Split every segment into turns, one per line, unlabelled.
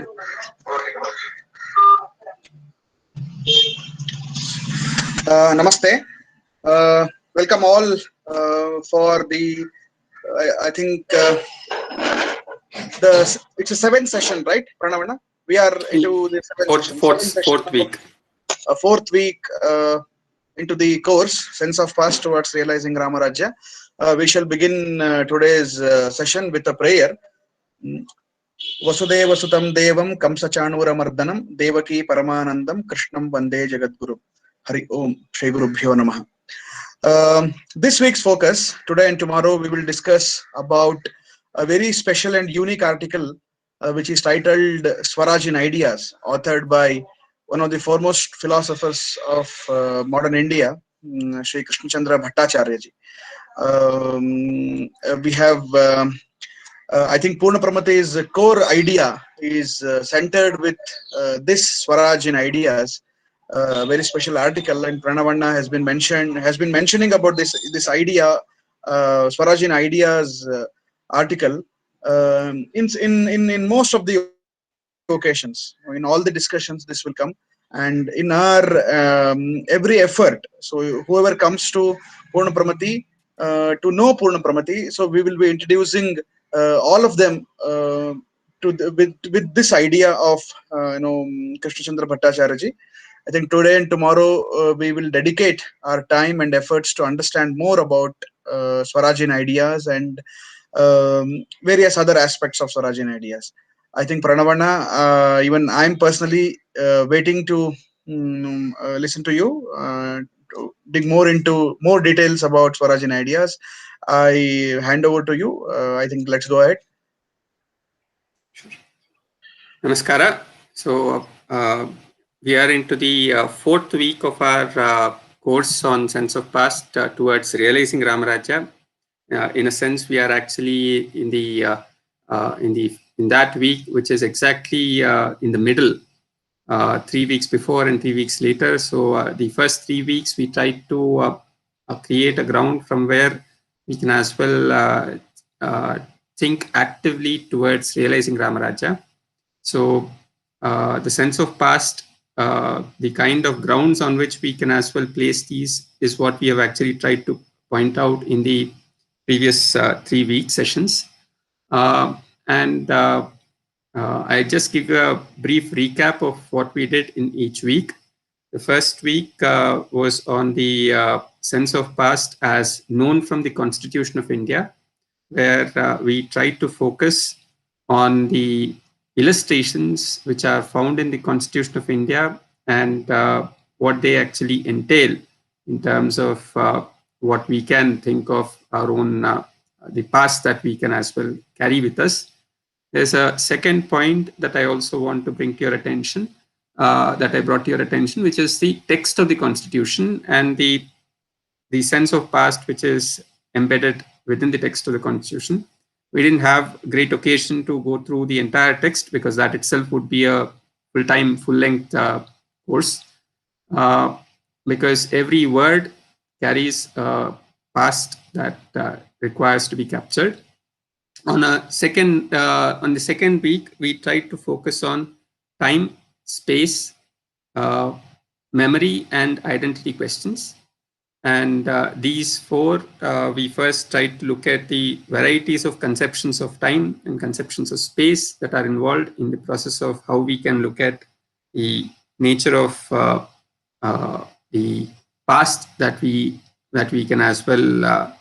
ahead.
Namaste. Welcome all for the, I think, it's a 7th session, right, Pranava? We are into the
fourth week.
Fourth week into the course, Sense of Past towards Realizing Rāma Rājya. We shall begin today's session with a prayer. Vasudeva Sutam Devam Kamsachanura Mardanam Devaki Paramanandam Krishnam Vande Jagadguru. Hari Om Shri Gurubhyo Namaha. This week's focus, today and tomorrow, we will discuss about a very special and unique article which is titled Swaraj in Ideas, authored by one of the foremost philosophers of modern India, Sri Krishnachandra Bhattacharya ji. We have, I think, Purna Pramati's core idea is centered with this Swaraj in Ideas. Very special article, and Pranavanna has been mentioning about this idea, Swaraj in Ideas article in most of the occasions. In all the discussions this will come, and in our every effort. So whoever comes to Purna Pramati to know Purna Pramati, so we will be introducing all of them with this idea of Krishnachandra Bhattacharya ji. I think today and tomorrow we will dedicate our time and efforts to understand more about Swaraj in Ideas and various other aspects of Swaraj in Ideas. I think Pranavanna, even I'm personally waiting to listen to you, to dig more into more details about Swaraj in Ideas. I hand over to you. I think let's go ahead.
Sure. Namaskara. So we are into the 4th week of our course on Sense of Past towards Realizing Rāma Rājya. In a sense, we are actually in that week, which is exactly in the middle, 3 weeks before and 3 weeks later. So the first 3 weeks, we tried to create a ground from where we can as well think actively towards realizing Rāma Rājya. So the sense of past, the kind of grounds on which we can as well place these is what we have actually tried to point out in the previous 3 week sessions. I just give a brief recap of what we did in each week. The first week was on the sense of past as known from the Constitution of India, where we tried to focus on the illustrations which are found in the Constitution of India and what they actually entail in terms of what we can think of our own, the past that we can as well carry with us. There's a second point that I also want to bring to your attention, that I brought to your attention, which is the text of the Constitution and the sense of past which is embedded within the text of the Constitution. We didn't have great occasion to go through the entire text because that itself would be a full-time, full-length course, because every word carries a past that requires to be captured. On the second week, we tried to focus on time, space, memory, and identity questions. And these four, we first tried to look at the varieties of conceptions of time and conceptions of space that are involved in the process of how we can look at the nature of the past that we can as well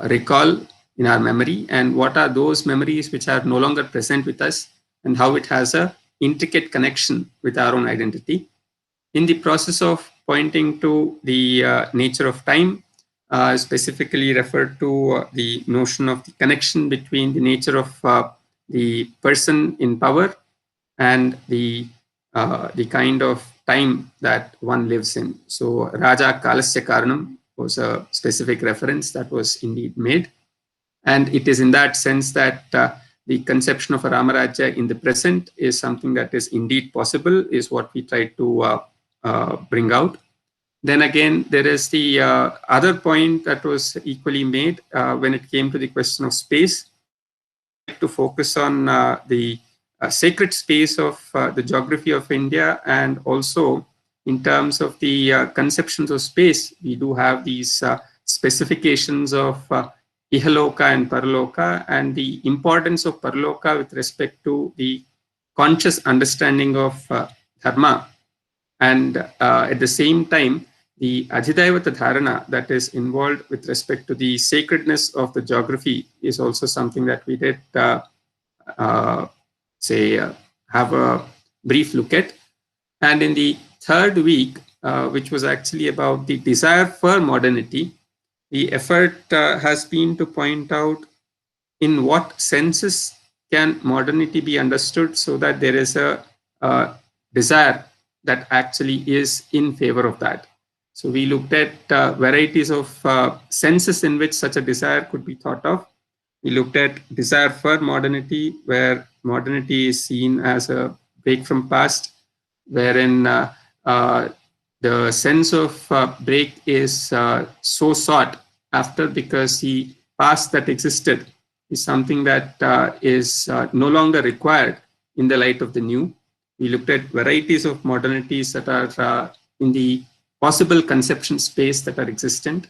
recall in our memory, and what are those memories which are no longer present with us, and how it has a intricate connection with our own identity. In the process of pointing to the nature of time, specifically referred to the notion of the connection between the nature of the person in power and the kind of time that one lives in. So Raja Kalasya Karanam was a specific reference that was indeed made. And it is in that sense that the conception of a Rāma Rājya in the present is something that is indeed possible, is what we try to bring out. Then again, there is the other point that was equally made when it came to the question of space, to focus on the sacred space of the geography of India, and also in terms of the conceptions of space, we do have these specifications of Ihaloka and Paraloka, and the importance of Paraloka with respect to the conscious understanding of dharma, and at the same time, the Adhidaivata Dharana that is involved with respect to the sacredness of the geography is also something that we did have a brief look at. And in the third week, which was actually about the desire for modernity, the effort has been to point out in what senses can modernity be understood so that there is a desire that actually is in favor of that. So we looked at varieties of senses in which such a desire could be thought of. We looked at desire for modernity, where modernity is seen as a break from past, wherein the sense of break is so sought after because the past that existed is something that is no longer required in the light of the new. We looked at varieties of modernities that are in the possible conception space that are existent.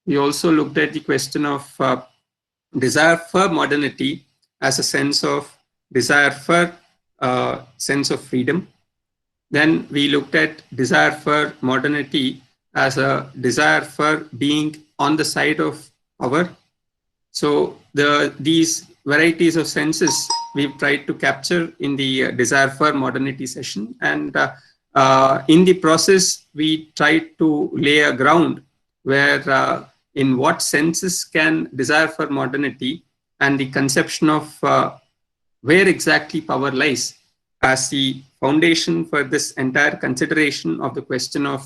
We also looked at the question of desire for modernity as a sense of desire for sense of freedom. Then we looked at desire for modernity as a desire for being on the side of power. So these varieties of senses we've tried to capture in the desire for modernity session, and in the process we tried to lay a ground where in what senses can desire for modernity and the conception of where exactly power lies as the foundation for this entire consideration of the question of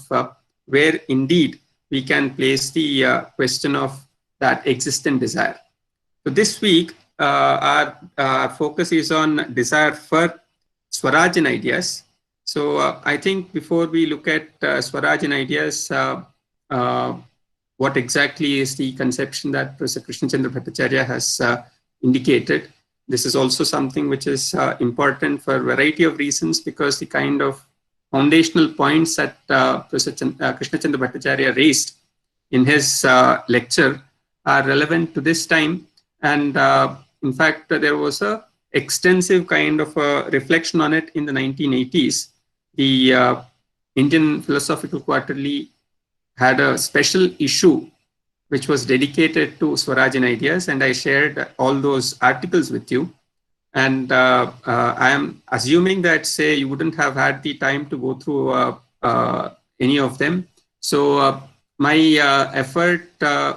where indeed we can place the question of that existent desire. So this week, our focus is on desire for Swaraj ideas. So I think before we look at Swaraj ideas, what exactly is the conception that Professor Krishna Chandra Bhattacharya has indicated? This is also something which is important for a variety of reasons, because the kind of foundational points that Professor Krishna Chandra Bhattacharya raised in his lecture are relevant to this time. And in fact, there was a extensive kind of a reflection on it in the 1980s. The Indian Philosophical Quarterly had a special issue which was dedicated to Swaraj ideas, and I shared all those articles with you. And I am assuming that, say, you wouldn't have had the time to go through any of them. So my effort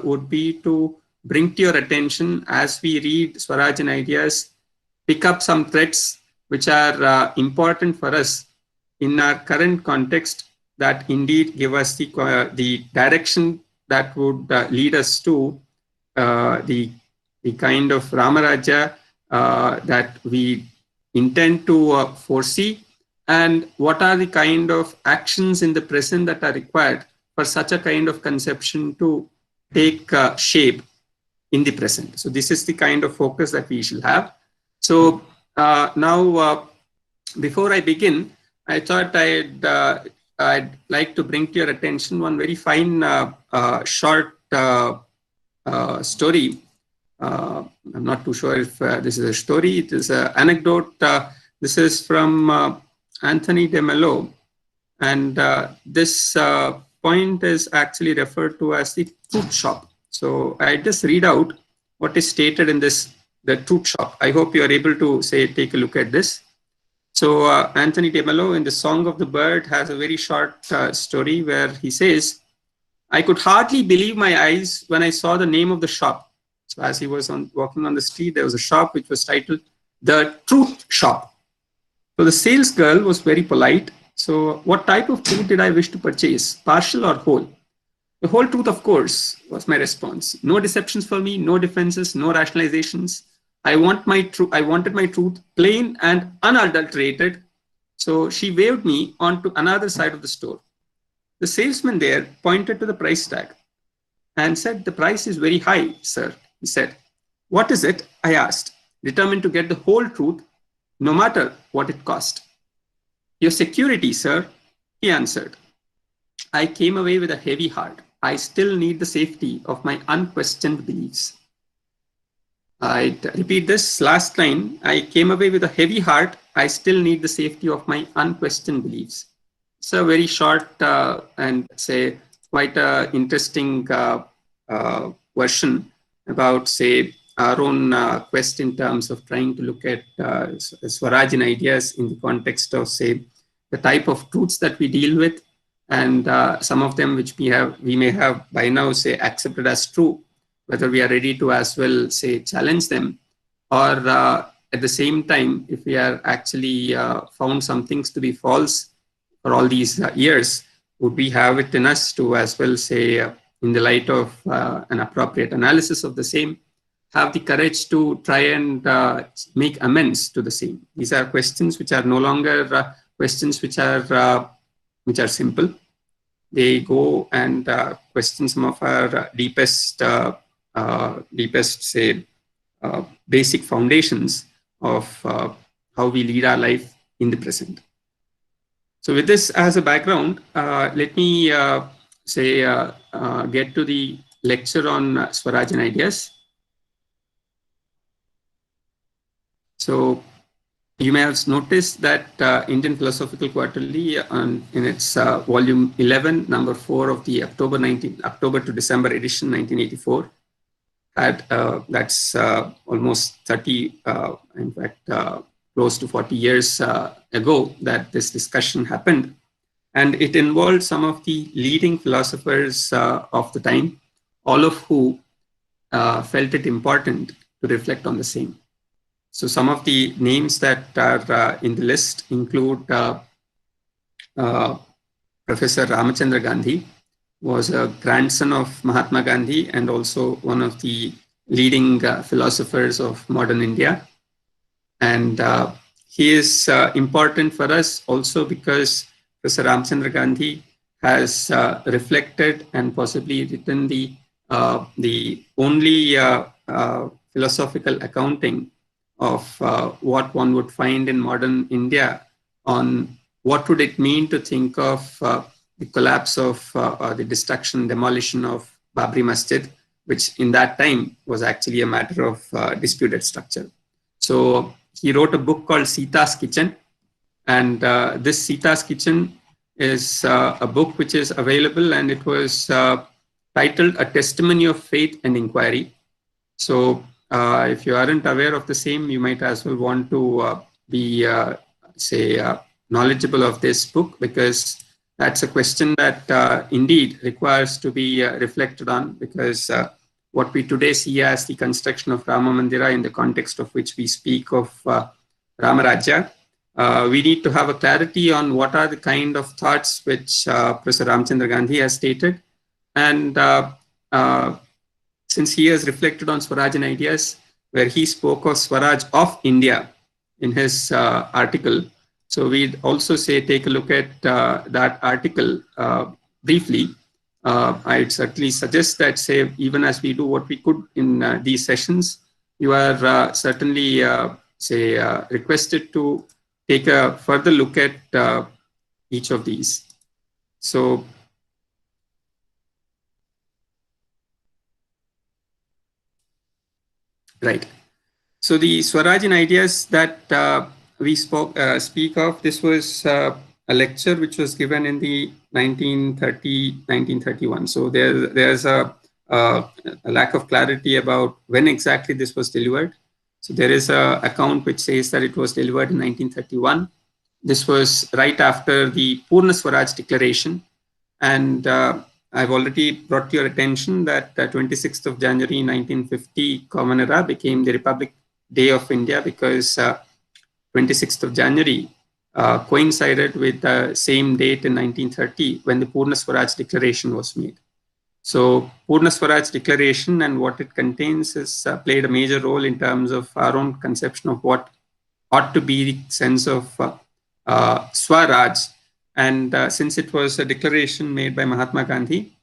would be to bring to your attention, as we read Swaraj ideas, pick up some threads which are important for us in our current context, that indeed give us the direction that would lead us to the kind of Rama Rājya that we intend to foresee, and what are the kind of actions in the present that are required for such a kind of conception to take shape in the present. So this is the kind of focus that we shall have. So now, before I begin, I thought I'd like to bring to your attention one very fine short story. I'm not too sure if this is a story. It is an anecdote. This is from Anthony de Mello, and this point is actually referred to as the truth shop. So I just read out what is stated in this, the truth shop. I hope you are able to take a look at this. So Anthony de Mello in the Song of the Bird has a very short story where he says, "I could hardly believe my eyes when I saw the name of the shop." So as he was walking on the street, there was a shop which was titled The Truth Shop. So the sales girl was very polite. "So what type of truth did I wish to purchase, partial or whole?" "The whole truth, of course," was my response. "No deceptions for me, no defenses, no rationalizations. I wanted my truth plain and unadulterated." So she waved me on to another side of the store. The salesman there pointed to the price tag and said, "The price is very high, sir," he said. "What is it?" I asked, determined to get the whole truth no matter what it cost. Your security, sir, he answered. I came away with a heavy heart. I still need the safety of my unquestioned beliefs. I repeat this last line. I came away with a heavy heart. I still need the safety of my unquestioned beliefs. It's a very short and say quite interesting version about, say, our own quest in terms of trying to look at Swarajin ideas in the context of, say, the type of truths that we deal with, and some of them which we may have by now, say, accepted as true, whether we are ready to as well, say, challenge them, or at the same time, if we are actually found some things to be false for all these years, would we have it in us to as well, say, in the light of an appropriate analysis of the same, have the courage to try and make amends to the same. These are questions which are no longer questions which are simple. They go and question some of our deepest, say, basic foundations of how we lead our life in the present. So with this as a background, let me say get to the lecture on Swarajin ideas. So you may have noticed that Indian Philosophical Quarterly in its volume 11, number 4 of the October to December edition 1984 had that's almost 30, in fact, close to 40 years ago that this discussion happened. And it involved some of the leading philosophers of the time, all of who felt it important to reflect on the same. So some of the names that are in the list include Professor Ramachandra Gandhi, was a grandson of Mahatma Gandhi and also one of the leading philosophers of modern India. And he is important for us also because Professor Ramachandra Gandhi has reflected and possibly written the only philosophical accounting of what one would find in modern India on what would it mean to think of the collapse of the destruction, demolition of Babri Masjid, which in that time was actually a matter of disputed structure. So he wrote a book called Sita's Kitchen, and this Sita's Kitchen is a book which is available, and it was titled A Testimony of Faith and Inquiry. So if you aren't aware of the same, you might as well want to be, say, knowledgeable of this book, because that's a question that indeed requires to be reflected on, because what we today see as the construction of Rama Mandira, in the context of which we speak of Rama Rājya, we need to have a clarity on what are the kind of thoughts which Professor Ramachandra Gandhi has stated. And since he has reflected on Swarajin ideas, where he spoke of Swaraj of India in his article, so we'd also say take a look at that article briefly. I'd certainly suggest that, say, even as we do what we could in these sessions, you are certainly, say, requested to take a further look at each of these. So, right. So the Swarajin ideas that we speak of, this was a lecture which was given in the 1931. So there's a lack of clarity about when exactly this was delivered. So there is an account which says that it was delivered in 1931. This was right after the Purna Swaraj declaration. And I've already brought to your attention that 26th of January 1950 Common Era became the Republic Day of India, because 26th of January coincided with the same date in 1930 when the Purna Swaraj declaration was made. So Purna Swaraj declaration and what it contains has played a major role in terms of our own conception of what ought to be the sense of Swaraj. And since it was a declaration made by Mahatma Gandhi,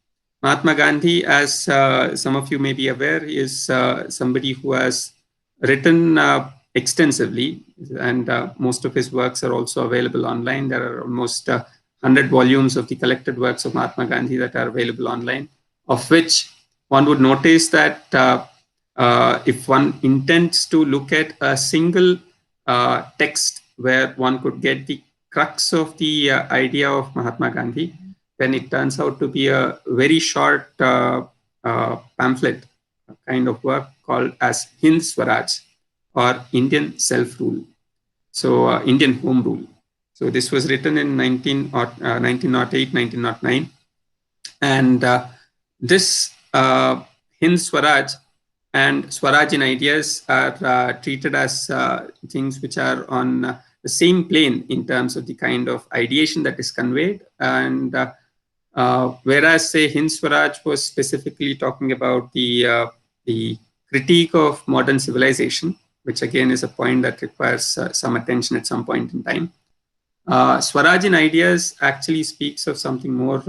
as some of you may be aware, is somebody who has written extensively, and most of his works are also available online. There are almost 100 volumes of the collected works of Mahatma Gandhi that are available online, of which one would notice that if one intends to look at a single text where one could get the crux of the idea of Mahatma Gandhi, then it turns out to be a very short pamphlet kind of work called as Hind Swaraj, or Indian self-rule. So Indian home rule. So this was written in 1908, 1909. And this Hind Swaraj and Swaraj in ideas are treated as things which are on the same plane in terms of the kind of ideation that is conveyed. And whereas, say, Hind Swaraj was specifically talking about the critique of modern civilization, which again is a point that requires some attention at some point in time. Swaraj in ideas actually speaks of something more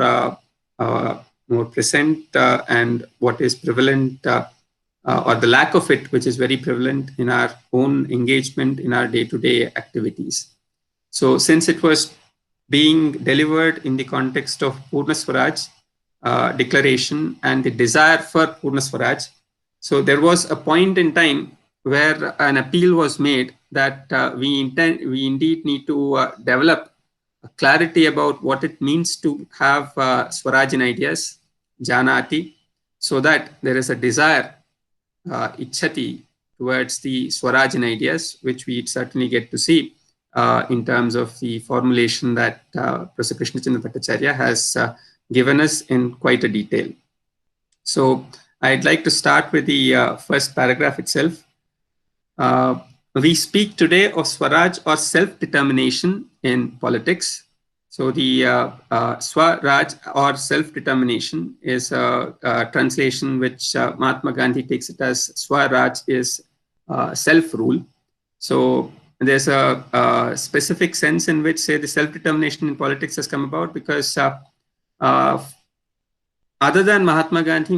more present and what is prevalent, or the lack of it, which is very prevalent in our own engagement in our day-to-day activities. So since it was being delivered in the context of Purna Swaraj declaration and the desire for Purna Swaraj, so there was a point in time where an appeal was made that we indeed need to develop clarity about what it means to have Swaraj in ideas, Janati, so that there is a desire, Ichhati, towards the Swaraj in ideas, which we certainly get to see in terms of the formulation that Professor Krishna Chandra Bhattacharya has given us in quite a detail. So I'd like to start with the first paragraph itself. We speak today of Swaraj or self-determination in politics. So the Swaraj or self-determination is a translation which Mahatma Gandhi takes it as Swaraj is self-rule. So there's a specific sense in which, say, the self-determination in politics has come about because other than Mahatma Gandhi,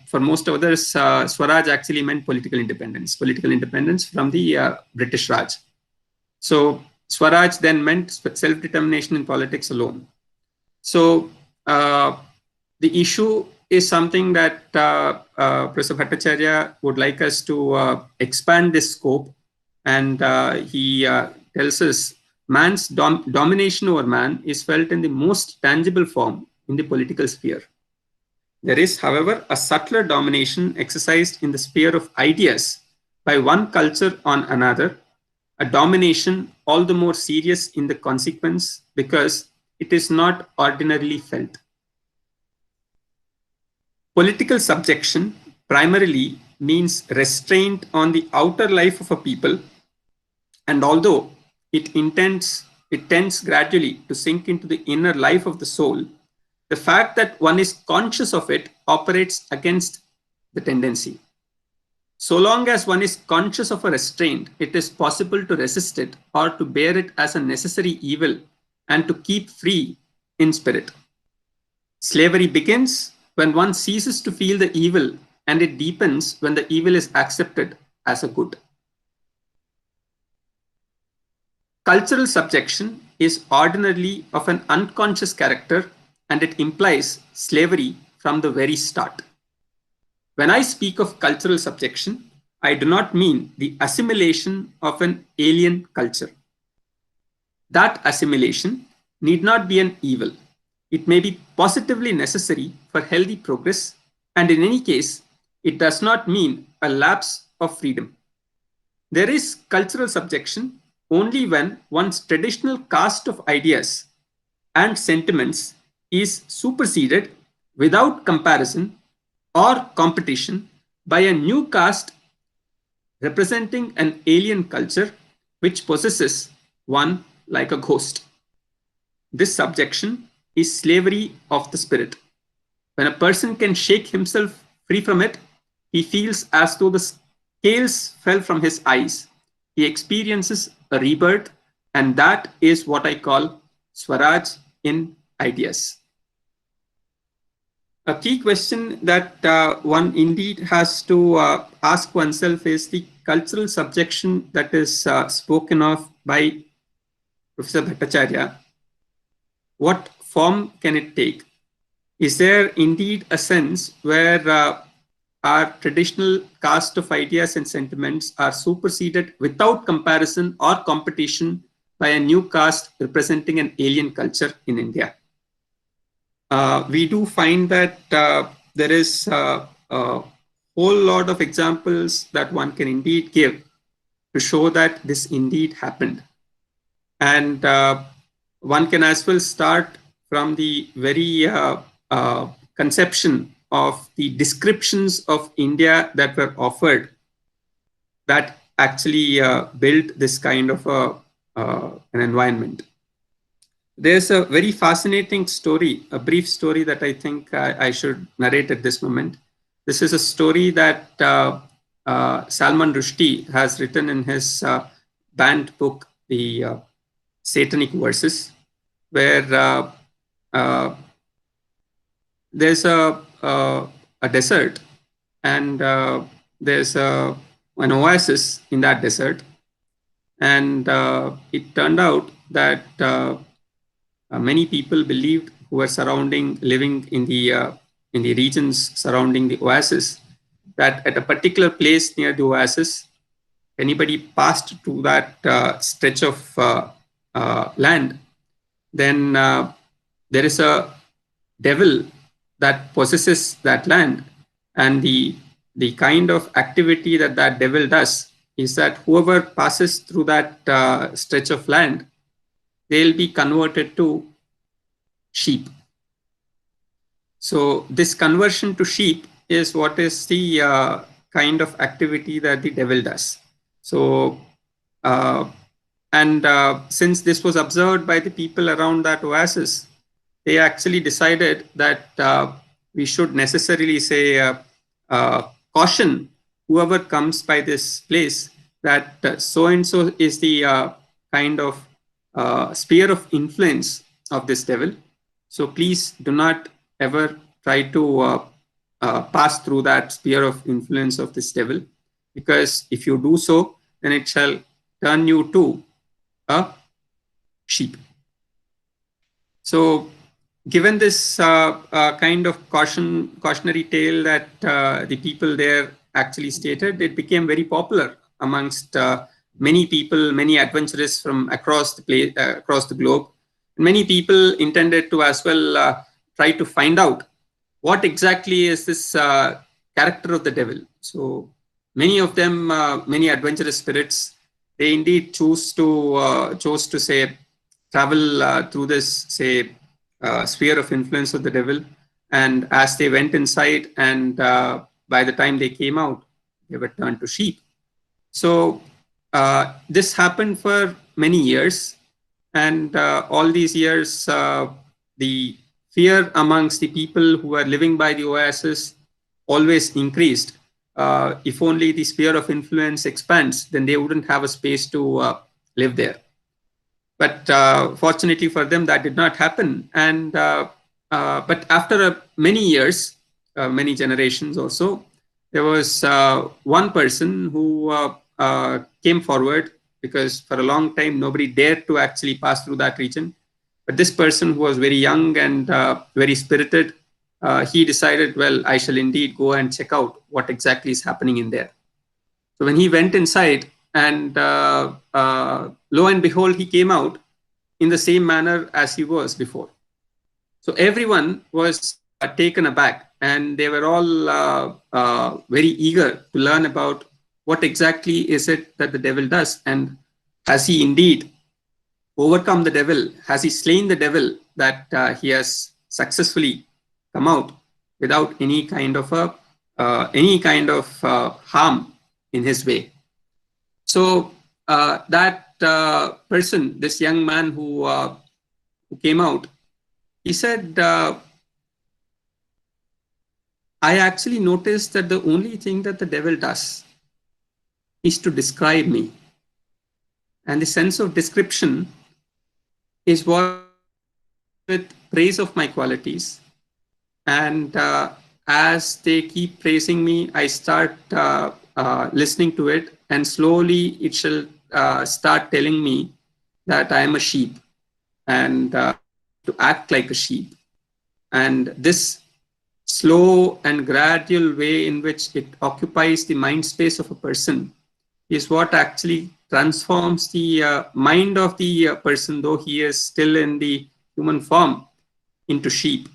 for most others, Swaraj actually meant political independence from the British Raj. So Swaraj then meant self-determination in politics alone. So the issue is something that Professor Bhattacharya would like us to expand this scope, and he tells us man's domination over man is felt in the most tangible form in the political sphere. There is, however, a subtler domination exercised in the sphere of ideas by one culture on another, a domination all the more serious in the consequence because it is not ordinarily felt. Political subjection primarily means restraint on the outer life of a people, and although it tends gradually to sink into the inner life of the soul, the fact that one is conscious of it operates against the tendency. So long as one is conscious of a restraint, it is possible to resist it or to bear it as a necessary evil and to keep free in spirit. Slavery begins when one ceases to feel the evil, and it deepens when the evil is accepted as a good. Cultural subjection is ordinarily of an unconscious character, and it implies slavery from the very start. When I speak of cultural subjection, I do not mean the assimilation of an alien culture. That assimilation need not be an evil. It may be positively necessary for healthy progress, and in any case, it does not mean a lapse of freedom. There is cultural subjection only when one's traditional caste of ideas and sentiments is superseded without comparison or competition by a new caste representing an alien culture which possesses one like a ghost. This subjection is slavery of the spirit. When a person can shake himself free from it, he feels as though the scales fell from his eyes. He experiences a rebirth, and that is what I call Swaraj in ideas. A key question that one indeed has to ask oneself is the cultural subjection that is spoken of by Professor Bhattacharya, what form can it take? Is there indeed a sense where our traditional caste of ideas and sentiments are superseded without comparison or competition by a new caste representing an alien culture in India? We do find that there is a whole lot of examples that one can indeed give to show that this indeed happened. And one can as well start from the very conception of the descriptions of India that were offered that actually built this kind of an environment. There's a very fascinating story, a brief story that I think I should narrate at this moment. This is a story that Salman Rushdie has written in his banned book, The Satanic Verses, where there's a desert, and there's an oasis in that desert, and it turned out that many people believed, who were living in the regions surrounding the oasis, that at a particular place near the oasis, anybody passed through that stretch of land, then there is a devil that possesses that land, and the kind of activity that that devil does is that whoever passes through that stretch of land, they'll be converted to sheep. So this conversion to sheep is what is the kind of activity that the devil does. So since this was observed by the people around that oasis, they actually decided that we should necessarily say caution whoever comes by this place that so-and-so is the kind of sphere of influence of this devil. So please do not ever try to pass through that sphere of influence of this devil, because if you do so, then it shall turn you to a sheep. So given this kind of cautionary tale that the people there actually stated, it became very popular amongst many people, many adventurers from across the globe. Many people intended to as well try to find out what exactly is this character of the devil. So many of them, many adventurous spirits, they indeed chose to say travel through this sphere of influence of the devil. And as they went inside, and by the time they came out, they were turned to sheep. So this happened for many years, and all these years, the fear amongst the people who were living by the oasis always increased. If only the sphere of influence expands, then they wouldn't have a space to live there. But fortunately for them, that did not happen. And but after many years, many generations or so, there was one person who came forward, because for a long time nobody dared to actually pass through that region. But this person, who was very young and very spirited, he decided, well, I shall indeed go and check out what exactly is happening in there. So when he went inside, and lo and behold, he came out in the same manner as he was before. So everyone was taken aback, and they were all very eager to learn about what exactly is it that the devil does, and has he indeed overcome the devil? Has he slain the devil, that he has successfully come out without any kind of harm in his way? So that person, this young man who came out, he said, I actually noticed that the only thing that the devil does is to describe me. And the sense of description is what, with praise of my qualities. And as they keep praising me, I start listening to it and slowly it shall start telling me that I am a sheep and to act like a sheep. And this slow and gradual way in which it occupies the mind space of a person is what actually transforms the mind of the person, though he is still in the human form, into sheep,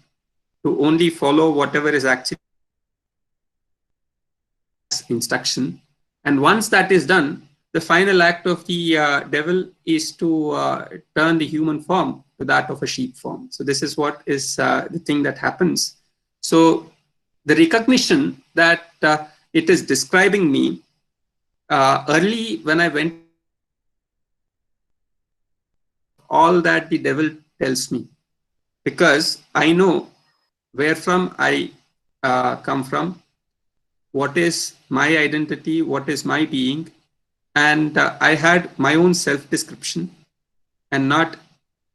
to only follow whatever is actually instruction. And once that is done, the final act of the devil is to turn the human form to that of a sheep form. So this is what is the thing that happens. So the recognition that it is describing me early when I went, all that the devil tells me, because I know where from I come from, what is my identity, what is my being, and I had my own self-description and not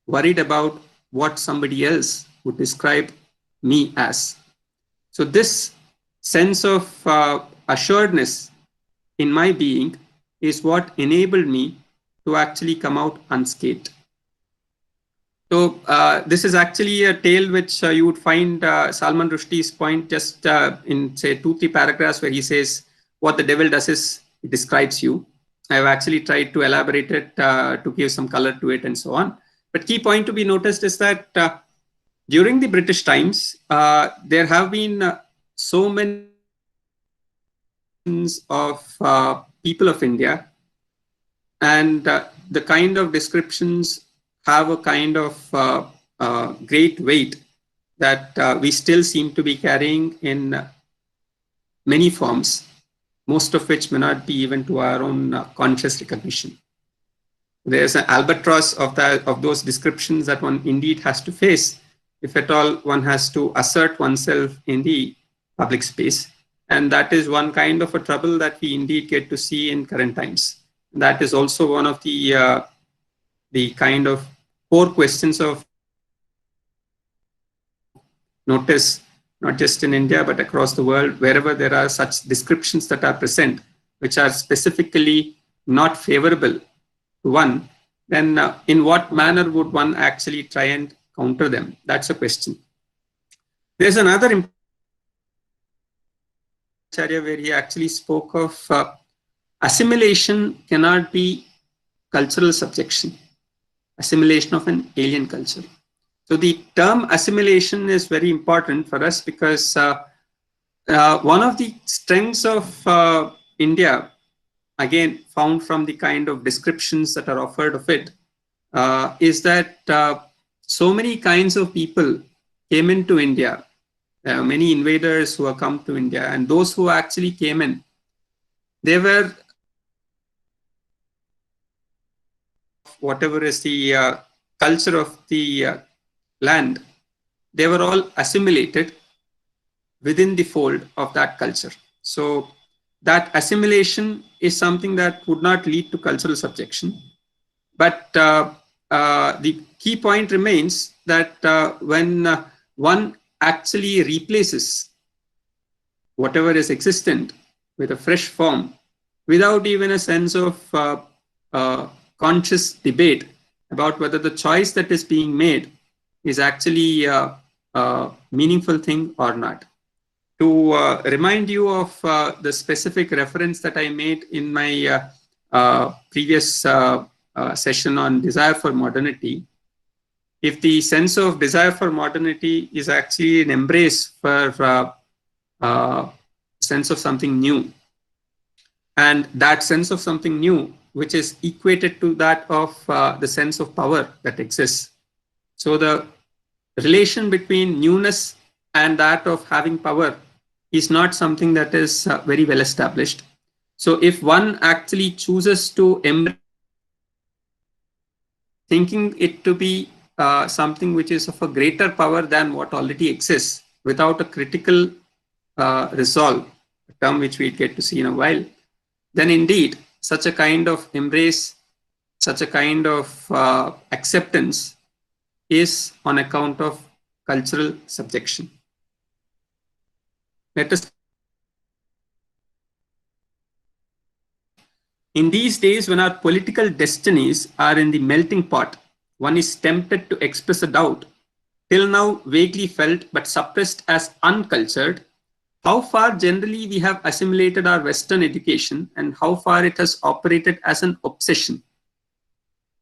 worried about what somebody else would describe me as. So this sense of assuredness in my being is what enabled me to actually come out unscathed. So this is actually a tale which you would find Salman Rushdie's point just in say 2-3 paragraphs, where he says what the devil does is it describes you. I have actually tried to elaborate it to give some color to it and so on. But key point to be noticed is that during the British times, there have been so many of people of India, and the kind of descriptions have a kind of great weight that we still seem to be carrying in many forms, most of which may not be even to our own conscious recognition. There's an albatross of those descriptions that one indeed has to face if at all one has to assert oneself in the public space. And that is one kind of a trouble that we indeed get to see in current times. That is also one of the kind of core questions of notice, not just in India, but across the world, wherever there are such descriptions that are present, which are specifically not favorable to one, then in what manner would one actually try and counter them? That's a question. There's another where he actually spoke of assimilation cannot be cultural subjection, assimilation of an alien culture. So the term assimilation is very important for us because one of the strengths of India, again found from the kind of descriptions that are offered of it, is that so many kinds of people came into India. Many invaders who have come to India, and those who actually came in, they were whatever is the culture of the land, they were all assimilated within the fold of that culture. So that assimilation is something that would not lead to cultural subjection. But the key point remains that when one actually replaces whatever is existent with a fresh form, without even a sense of conscious debate about whether the choice that is being made is actually a meaningful thing or not. To remind you of the specific reference that I made in my previous session on desire for modernity, if the sense of desire for modernity is actually an embrace for sense of something new, and that sense of something new, which is equated to that of the sense of power that exists. So the relation between newness and that of having power is not something that is very well established. So if one actually chooses to embrace thinking it to be something which is of a greater power than what already exists, without a critical resolve, a term which we get to see in a while, then indeed such a kind of embrace, such a kind of acceptance is on account of cultural subjection. Let us In these days when our political destinies are in the melting pot, one is tempted to express a doubt, till now vaguely felt but suppressed as uncultured, how far generally we have assimilated our Western education and how far it has operated as an obsession.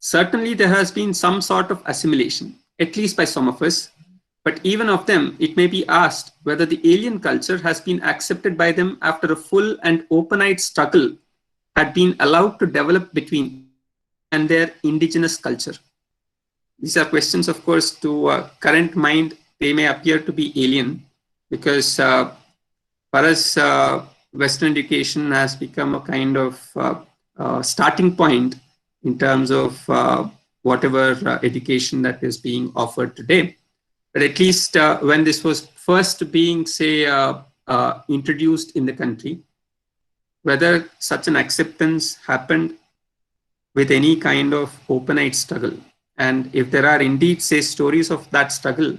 Certainly there has been some sort of assimilation, at least by some of us, but even of them, it may be asked whether the alien culture has been accepted by them after a full and open-eyed struggle had been allowed to develop between and their indigenous culture. These are questions, of course, to current mind, they may appear to be alien because for us, Western education has become a kind of starting point in terms of whatever education that is being offered today. But at least when this was first being, say, introduced in the country, whether such an acceptance happened with any kind of open-eyed struggle, and if there are indeed, say, stories of that struggle,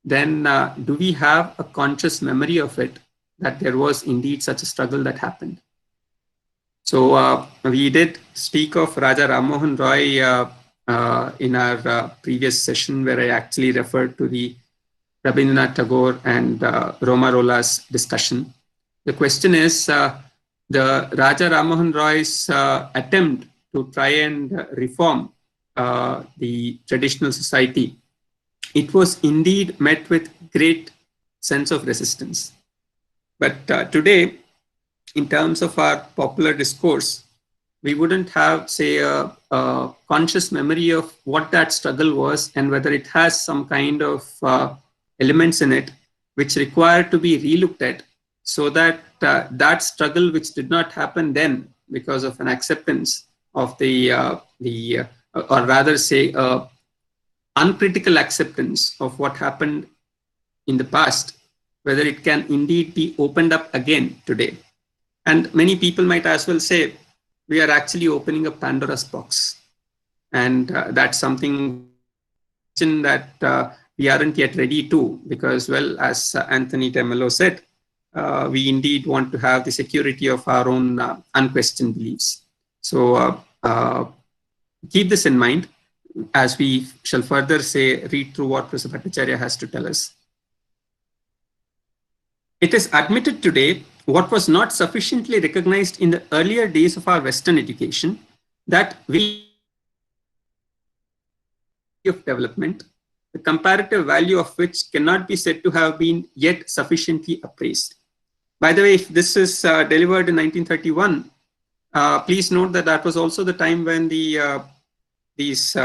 then do we have a conscious memory of it, that there was indeed such a struggle that happened? So we did speak of Raja Ram Mohan Roy in our previous session, where I actually referred to the Rabindranath Tagore and Roma Rolla's discussion. The question is, the Raja Ram Mohan Roy's attempt to try and reform the traditional society, it was indeed met with great sense of resistance. But today, in terms of our popular discourse, we wouldn't have, say, a conscious memory of what that struggle was and whether it has some kind of elements in it which require to be relooked at, so that that struggle which did not happen then because of an acceptance of or rather say uncritical acceptance of what happened in the past, whether it can indeed be opened up again today. And many people might as well say, we are actually opening a Pandora's box. And that's something that we aren't yet ready to, because, well, as Anthony Temello said, we indeed want to have the security of our own unquestioned beliefs. So keep this in mind as we shall further, say, read through what Professor Bhattacharya has to tell us. It is admitted today, what was not sufficiently recognized in the earlier days of our Western education, that we of development, the comparative value of which cannot be said to have been yet sufficiently appraised. By the way, if this is delivered in 1931, please note that that was also the time when these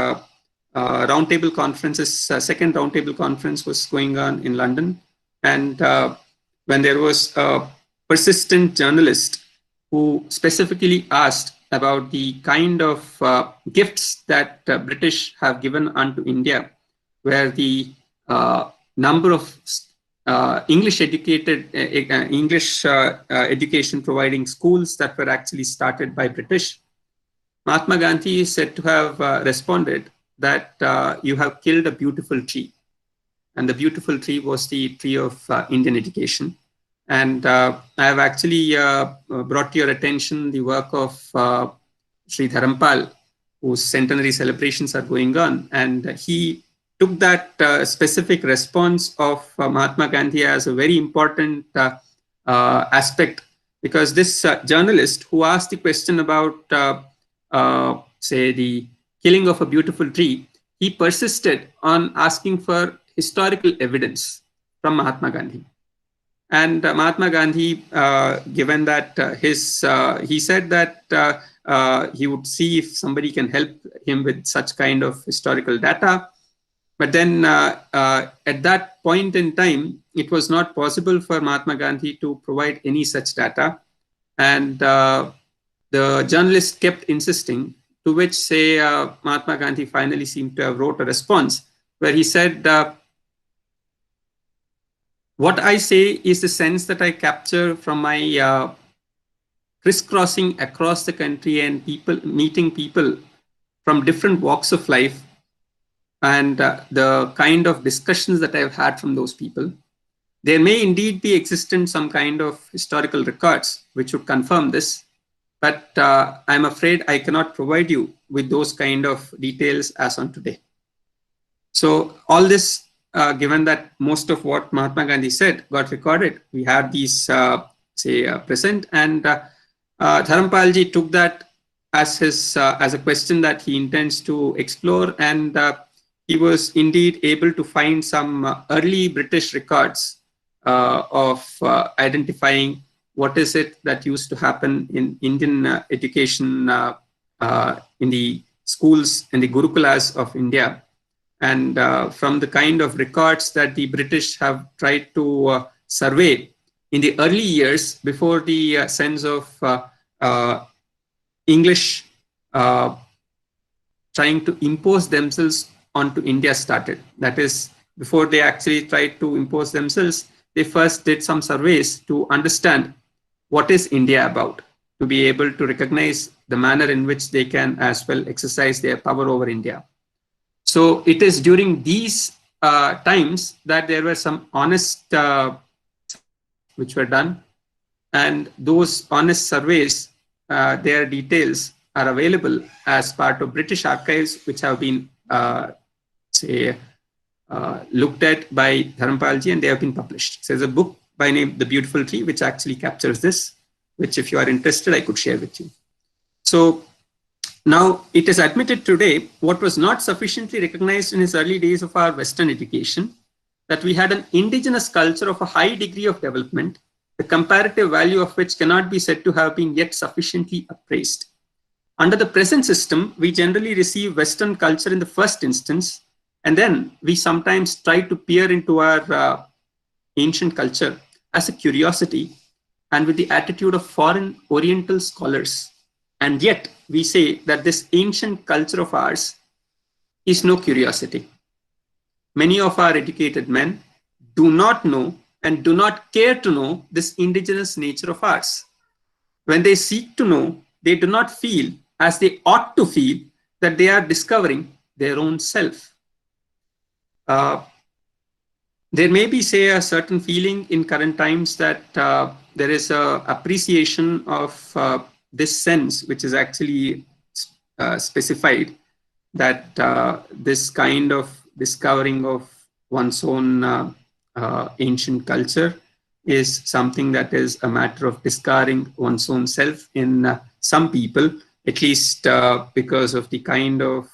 roundtable conferences, second roundtable conference was going on in London, and when there was a persistent journalist who specifically asked about the kind of gifts that British have given unto India, where the number of English education providing schools that were actually started by British. Mahatma Gandhi is said to have responded that you have killed a beautiful tree. And the beautiful tree was the tree of Indian education. And I have actually brought to your attention the work of Sri Dharampal, whose centenary celebrations are going on. And he took that specific response of Mahatma Gandhi as a very important aspect, because this journalist who asked the question about, say, the killing of a beautiful tree, he persisted on asking for historical evidence from Mahatma Gandhi. And Mahatma Gandhi, given that he said that he would see if somebody can help him with such kind of historical data. But then at that point in time, it was not possible for Mahatma Gandhi to provide any such data. And the journalist kept insisting, to which, say, Mahatma Gandhi finally seemed to have wrote a response where he said, what I say is the sense that I capture from my crisscrossing across the country and meeting people from different walks of life, and the kind of discussions that I've had from those people. There may indeed be existent some kind of historical records which would confirm this, but I'm afraid I cannot provide you with those kind of details as on today. So all this, given that most of what Mahatma Gandhi said got recorded, we have these present, and Dharampalji took that as his as a question that he intends to explore, and he was indeed able to find some early British records of identifying what is it that used to happen in Indian education in the schools and the Gurukulas of India. And from the kind of records that the British have tried to survey in the early years before the sense of English trying to impose themselves onto India started. That is, before they actually tried to impose themselves, they first did some surveys to understand what is India about, to be able to recognize the manner in which they can as well exercise their power over India. So it is during these times that there were some honest which were done, and those honest surveys, their details are available as part of British archives, which have been looked at by Dharampalji, and they have been published. So there's a book by name The Beautiful Tree, which actually captures this, which if you are interested, I could share with you. So now it is admitted today, what was not sufficiently recognized in his early days of our Western education, that we had an indigenous culture of a high degree of development, the comparative value of which cannot be said to have been yet sufficiently appraised. Under the present system, we generally receive Western culture in the first instance, and then we sometimes try to peer into our ancient culture as a curiosity and with the attitude of foreign Oriental scholars. And yet we say that this ancient culture of ours is no curiosity. Many of our educated men do not know and do not care to know this indigenous nature of ours. When they seek to know, they do not feel as they ought to feel that they are discovering their own self. There may be, say, a certain feeling in current times that there is a appreciation of this sense, which is actually specified, that this kind of discovering of one's own ancient culture is something that is a matter of discovering one's own self in some people, at least because of the kind of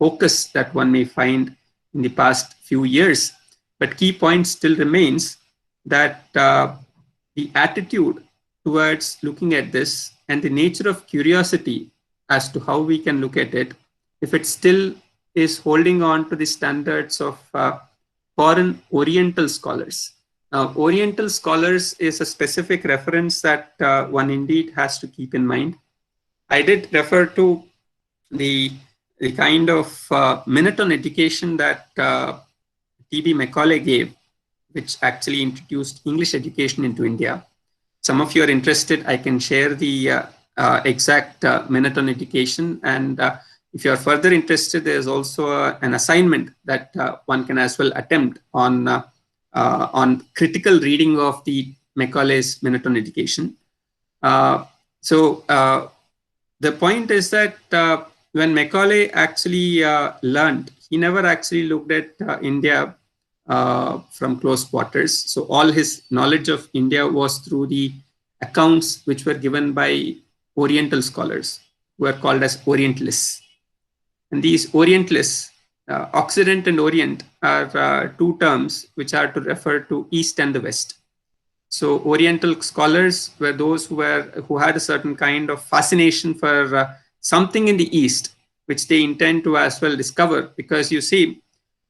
focus that one may find in the past few years. But key point still remains that the attitude towards looking at this and the nature of curiosity as to how we can look at it, if it still is holding on to the standards of foreign Oriental scholars. Now, Oriental scholars is a specific reference that one indeed has to keep in mind. I did refer to the kind of minute on education that T.B. Macaulay gave, which actually introduced English education into India. Some of you are interested, I can share the exact minute on education. And if you are further interested, there's also an assignment that one can as well attempt on critical reading of the Macaulay's minute on education. So the point is that when Macaulay actually learned, he never actually looked at India from close quarters. So all his knowledge of India was through the accounts which were given by Oriental scholars, who are called as Orientalists. And these Orientalists, Occident and Orient, are two terms which are to refer to East and the West. So Oriental scholars were those who had a certain kind of fascination for something in the East, which they intend to as well discover, because you see,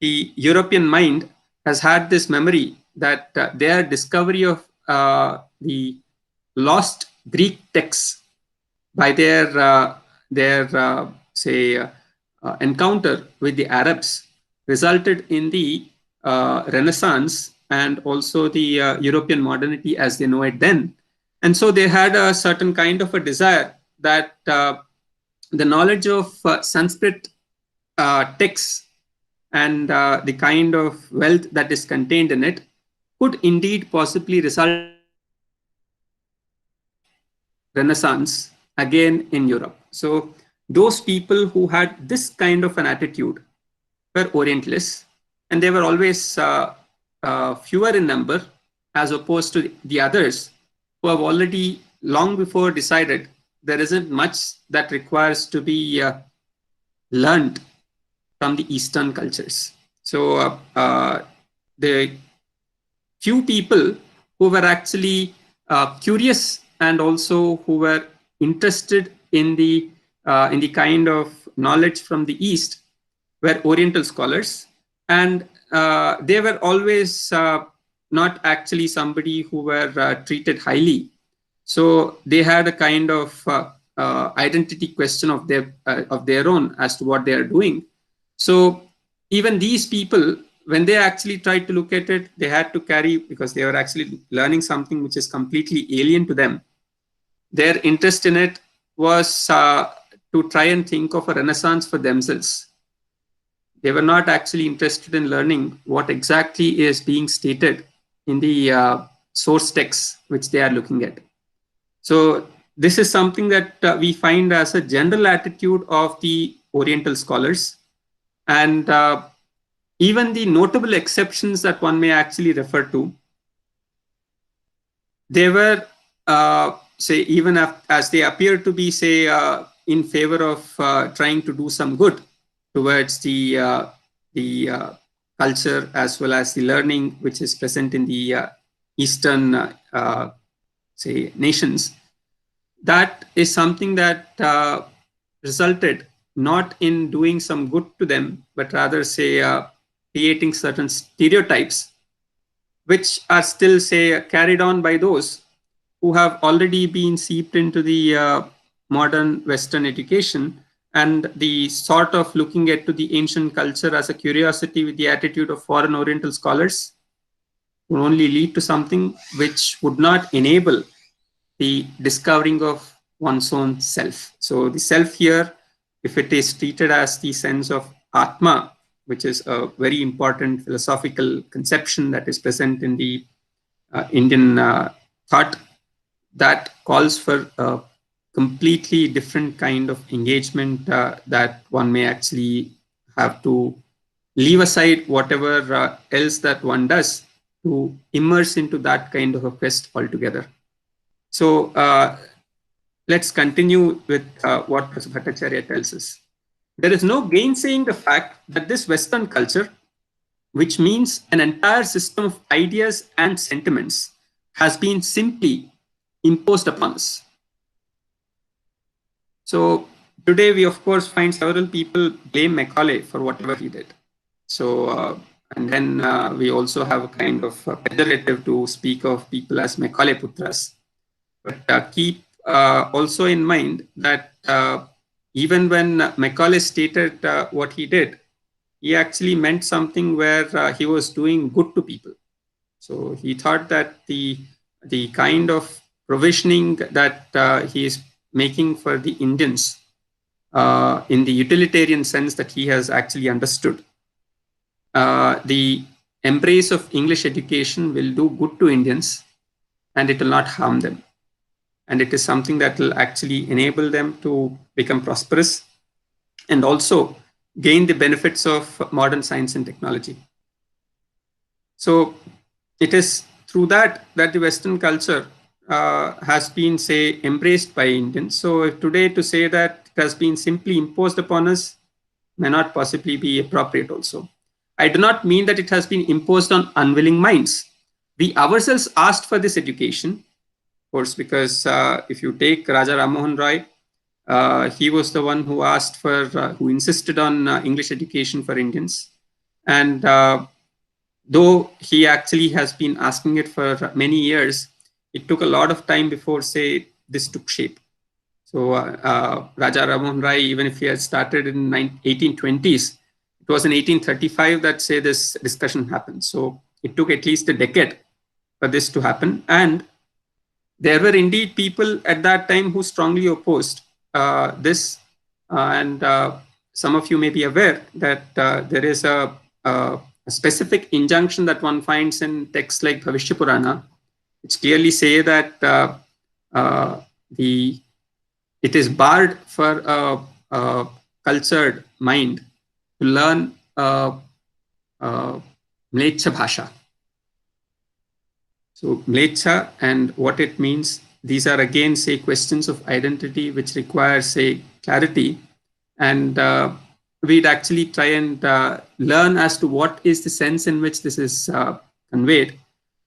the European mind has had this memory that their discovery of the lost Greek texts by their encounter with the Arabs resulted in the Renaissance and also the European modernity as they know it then. And so they had a certain kind of a desire that the knowledge of Sanskrit texts and the kind of wealth that is contained in it could indeed possibly result in Renaissance again in Europe. So those people who had this kind of an attitude were Orientalists, and they were always fewer in number as opposed to the others who have already long before decided there isn't much that requires to be learned from the Eastern cultures. So the few people who were actually curious and also who were interested in the kind of knowledge from the East were Oriental scholars, and they were always not actually somebody who were treated highly. So they had a kind of identity question of their own as to what they are doing. So even these people, when they actually tried to look at it, they had to carry, because they were actually learning something which is completely alien to them. Their interest in it was to try and think of a renaissance for themselves. They were not actually interested in learning what exactly is being stated in the source texts which they are looking at. So this is something that we find as a general attitude of the Oriental scholars. And even the notable exceptions that one may actually refer to, they were, say, even as they appear to be, say, in favor of trying to do some good towards the culture as well as the learning which is present in the Eastern, say, nations. That is something that resulted not in doing some good to them, but rather, say, creating certain stereotypes, which are still, say, carried on by those who have already been seeped into the modern Western education, and the sort of looking at to the ancient culture as a curiosity with the attitude of foreign Oriental scholars would only lead to something which would not enable the discovering of one's own self. So the self here, if it is treated as the sense of Atma, which is a very important philosophical conception that is present in the Indian thought, that calls for a completely different kind of engagement that one may actually have to leave aside whatever else that one does to immerse into that kind of a quest altogether. So let's continue with what Professor Bhattacharya tells us. There is no gainsaying the fact that this Western culture, which means an entire system of ideas and sentiments, has been simply imposed upon us. So today we of course find several people blame Macaulay for whatever he did. So and then we also have a kind of pejorative to speak of people as Macaulay Putras. But keep also in mind that even when Macaulay stated what he did, he actually meant something where he was doing good to people. So he thought that the kind of provisioning that he is making for the Indians in the utilitarian sense that he has actually understood, the embrace of English education will do good to Indians and it will not harm them. And it is something that will actually enable them to become prosperous and also gain the benefits of modern science and technology. So it is through that the Western culture has been, say, embraced by Indians. So today to say that it has been simply imposed upon us may not possibly be appropriate also. I do not mean that it has been imposed on unwilling minds. We ourselves asked for this education, of course, because if you take Raja Ram Mohan Roy, he was the one who asked for, who insisted on English education for Indians. And though he actually has been asking it for many years, it took a lot of time before, say, this took shape. So Raja Ram Mohan Roy, even if he had started in 1820s, it was in 1835 that, say, this discussion happened. So it took at least a decade for this to happen. And there were indeed people at that time who strongly opposed this. And some of you may be aware that there is a specific injunction that one finds in texts like Viśvaprasanna, which clearly say that the it is barred for a cultured mind to learn Mlecha Bhasha. So Mlecha and what it means, these are again, say, questions of identity which require, say, clarity. And we'd actually try and learn as to what is the sense in which this is conveyed.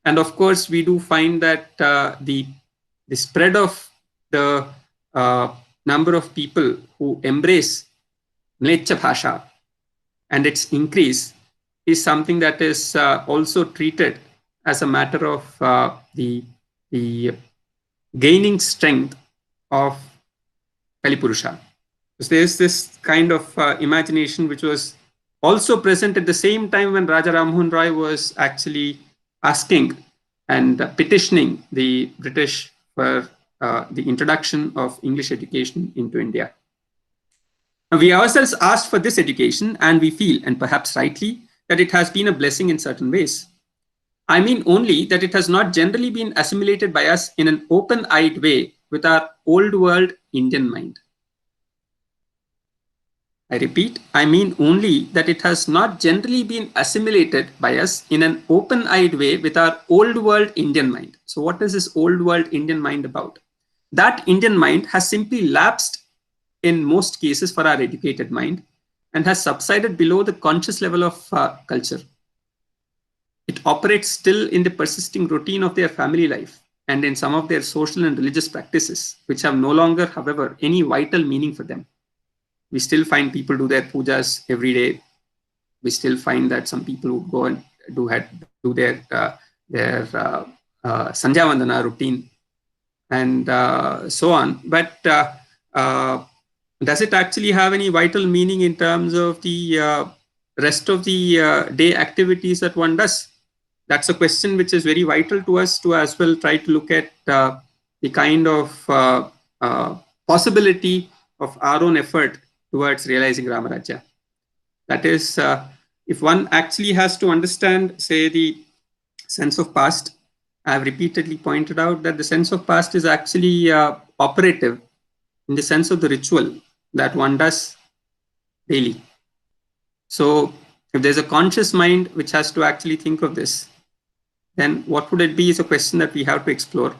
And of course, we do find that the spread of the number of people who embrace Mlecha Bhasha and its increase is something that is also treated as a matter of the gaining strength of Kalipurusha. So there's this kind of imagination which was also present at the same time when Raja Ram Mohan Roy was actually asking and petitioning the British for the introduction of English education into India. We ourselves asked for this education, and we feel, and perhaps rightly, that it has been a blessing in certain ways. I mean only that it has not generally been assimilated by us in an open-eyed way with our old world Indian mind. I repeat, I mean only that it has not generally been assimilated by us in an open-eyed way with our old world Indian mind. So what is this old world Indian mind about? That Indian mind has simply lapsed in most cases for our educated mind and has subsided below the conscious level of culture. It operates still in the persisting routine of their family life and in some of their social and religious practices, which have no longer, however, any vital meaning for them. We still find people do their pujas every day. We still find that some people would go and do their Sandhya Vandana routine and so on. But does it actually have any vital meaning in terms of the rest of the day activities that one does? That's a question which is very vital to us to as well try to look at the kind of possibility of our own effort towards realizing Rama Rājya. That is, if one actually has to understand, say, the sense of past, I have repeatedly pointed out that the sense of past is actually operative in the sense of the ritual that one does daily. So if there's a conscious mind which has to actually think of this, then what would it be is a question that we have to explore.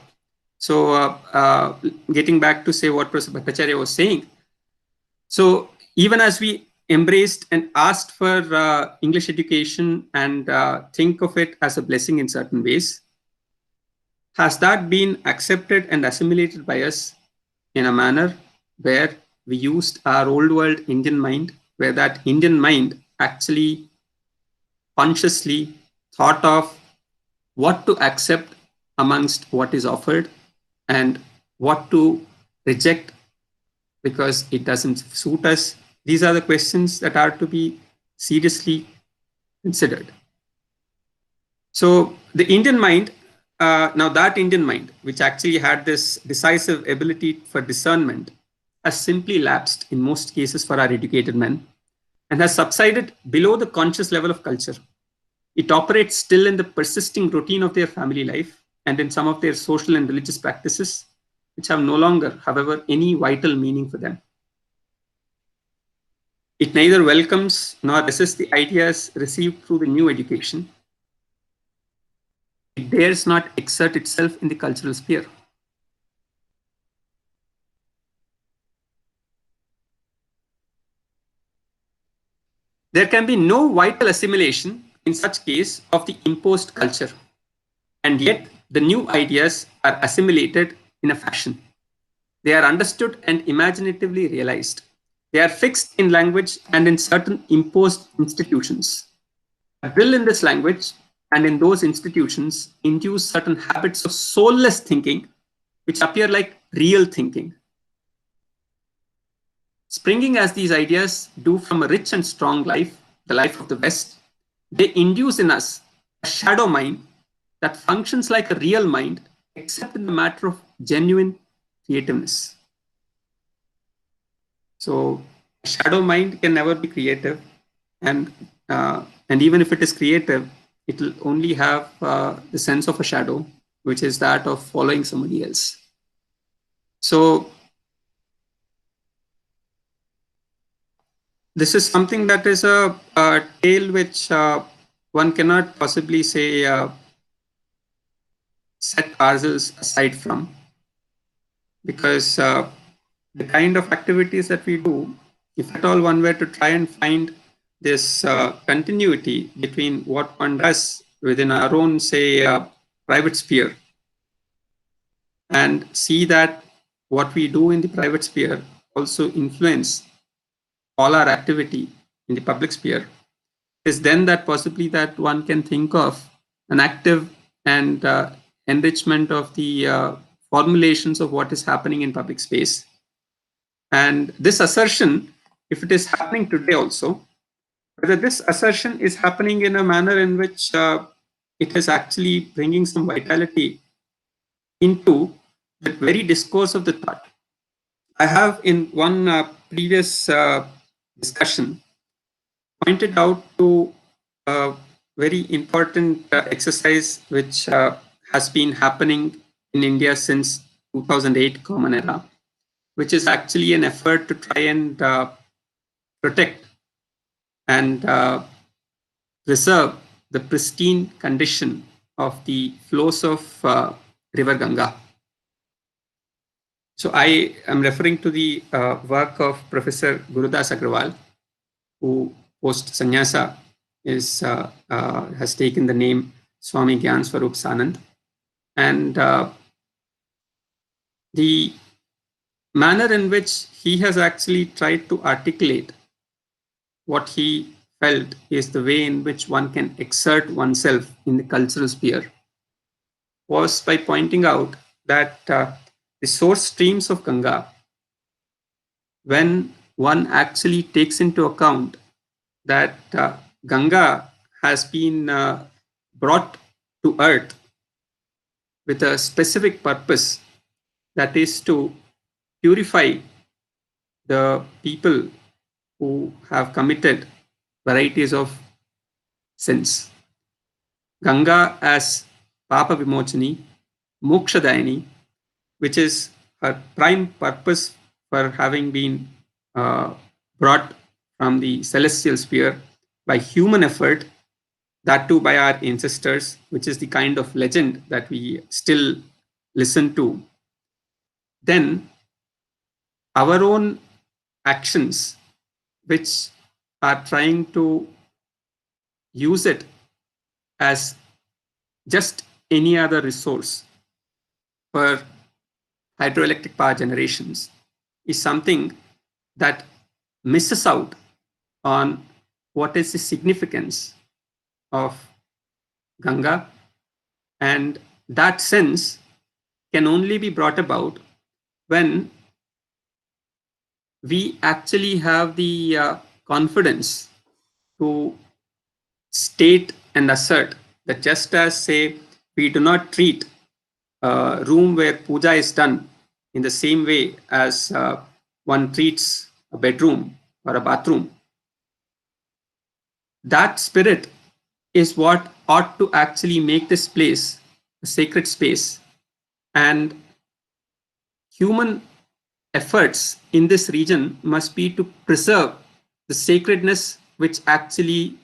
So getting back to, say, what Professor Bhattacharya was saying, so even as we embraced and asked for English education and think of it as a blessing in certain ways, has that been accepted and assimilated by us in a manner where we used our old world Indian mind, where that Indian mind actually consciously thought of what to accept amongst what is offered and what to reject because it doesn't suit us? These are the questions that are to be seriously considered. So the Indian mind, now that Indian mind, which actually had this decisive ability for discernment, has simply lapsed in most cases for our educated men and has subsided below the conscious level of culture. It operates still in the persisting routine of their family life and in some of their social and religious practices, which have no longer, however, any vital meaning for them. It neither welcomes nor resists the ideas received through the new education. It dares not exert itself in the cultural sphere. There can be no vital assimilation in such case of the imposed culture, and yet the new ideas are assimilated in a fashion. They are understood and imaginatively realized. They are fixed in language and in certain imposed institutions. A drill in this language and in those institutions induce certain habits of soulless thinking, which appear like real thinking. Springing as these ideas do from a rich and strong life, the life of the West, they induce in us a shadow mind that functions like a real mind, except in the matter of genuine creativeness. So a shadow mind can never be creative, and even if it is creative, it will only have the sense of a shadow, which is that of following somebody else. So this is something that is a tale which one cannot possibly say set ourselves aside from, because the kind of activities that we do, if at all one were to try and find this continuity between what one does within our own, say, private sphere, and see that what we do in the private sphere also influence all our activity in the public sphere, is then that possibly that one can think of an active and enrichment of the formulations of what is happening in public space. And this assertion, if it is happening today also, whether this assertion is happening in a manner in which it is actually bringing some vitality into the very discourse of the thought. I have in one previous discussion pointed out to a very important exercise which has been happening in India since 2008 Common Era, which is actually an effort to try and protect and preserve the pristine condition of the flows of River Ganga. So I am referring to the work of Professor Gurudas Agrawal, who post sannyasa has taken the name Swami Gyan Swarup Sanand. And the manner in which he has actually tried to articulate what he felt is the way in which one can exert oneself in the cultural sphere, was by pointing out that the source streams of Ganga, when one actually takes into account that Ganga has been brought to earth with a specific purpose, that is to purify the people who have committed varieties of sins. Ganga as Papa Vimochani, Mokshadayani, which is her prime purpose for having been brought from the celestial sphere by human effort, that too by our ancestors, which is the kind of legend that we still listen to. Then our own actions, which are trying to use it as just any other resource for hydroelectric power generations, is something that misses out on what is the significance of Ganga. And that sense can only be brought about when we actually have the confidence to state and assert that just as, say, we do not treat a room where puja is done in the same way as one treats a bedroom or a bathroom, that spirit is what ought to actually make this place a sacred space. And human efforts in this region must be to preserve the sacredness which actually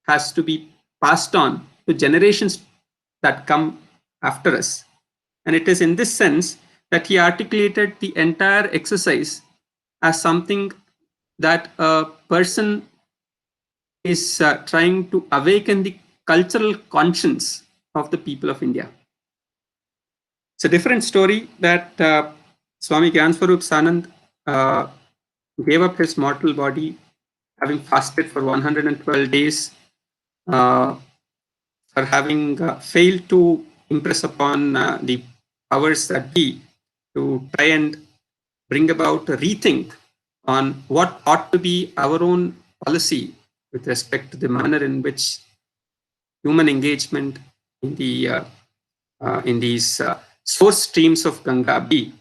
has to be passed on to generations that come after us. And it is in this sense that he articulated the entire exercise as something that a person is trying to awaken the cultural conscience of the people of India. It's a different story that Swami Gyan Swarup Sanand gave up his mortal body, having fasted for 112 days, for having failed to impress upon the powers that be to try and bring about a rethink on what ought to be our own policy with respect to the manner in which human engagement in the in these source streams of Ganga be.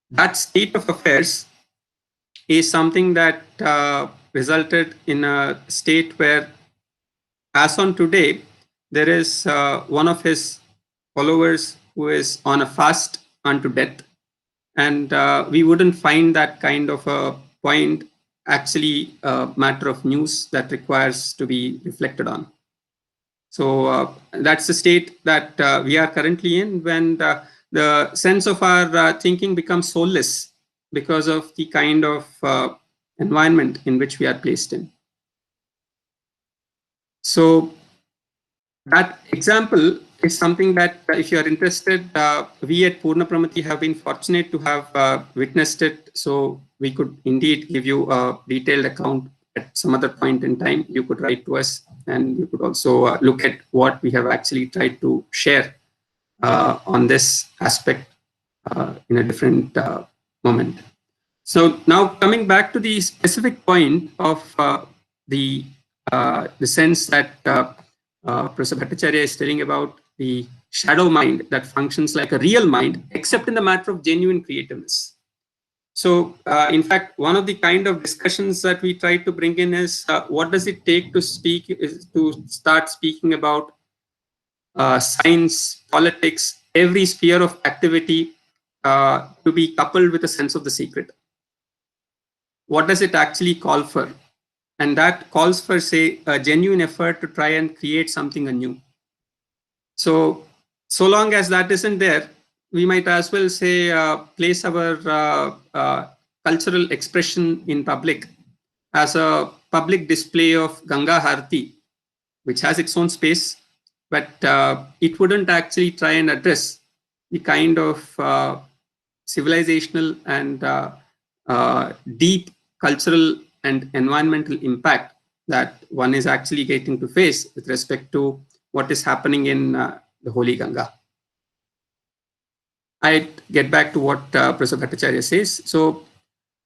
That state of affairs is something that resulted in a state where, as on today, there is one of his followers who is on a fast unto death. And we wouldn't find that kind of a point actually a matter of news that requires to be reflected on. So that's the state that we are currently in, when the sense of our thinking becomes soulless because of the kind of environment in which we are placed in. So that example is something that if you are interested, we at Purna Pramati have been fortunate to have witnessed it. So we could indeed give you a detailed account at some other point in time. You could write to us, and you could also look at what we have actually tried to share on this aspect in a different moment. So now coming back to the specific point of the sense that Professor Bhattacharya is telling about the shadow mind that functions like a real mind, except in the matter of genuine creativeness. So in fact, one of the kind of discussions that we try to bring in is what does it take to start speaking about science, politics, every sphere of activity to be coupled with a sense of the secret. What does it actually call for? And that calls for, say, a genuine effort to try and create something anew. So long as that isn't there, we might as well say place our cultural expression in public as a public display of Ganga Harati, which has its own space, but it wouldn't actually try and address the kind of civilizational and deep cultural and environmental impact that one is actually getting to face with respect to what is happening in the Holy Ganga. I get back to what Professor Bhattacharya says. So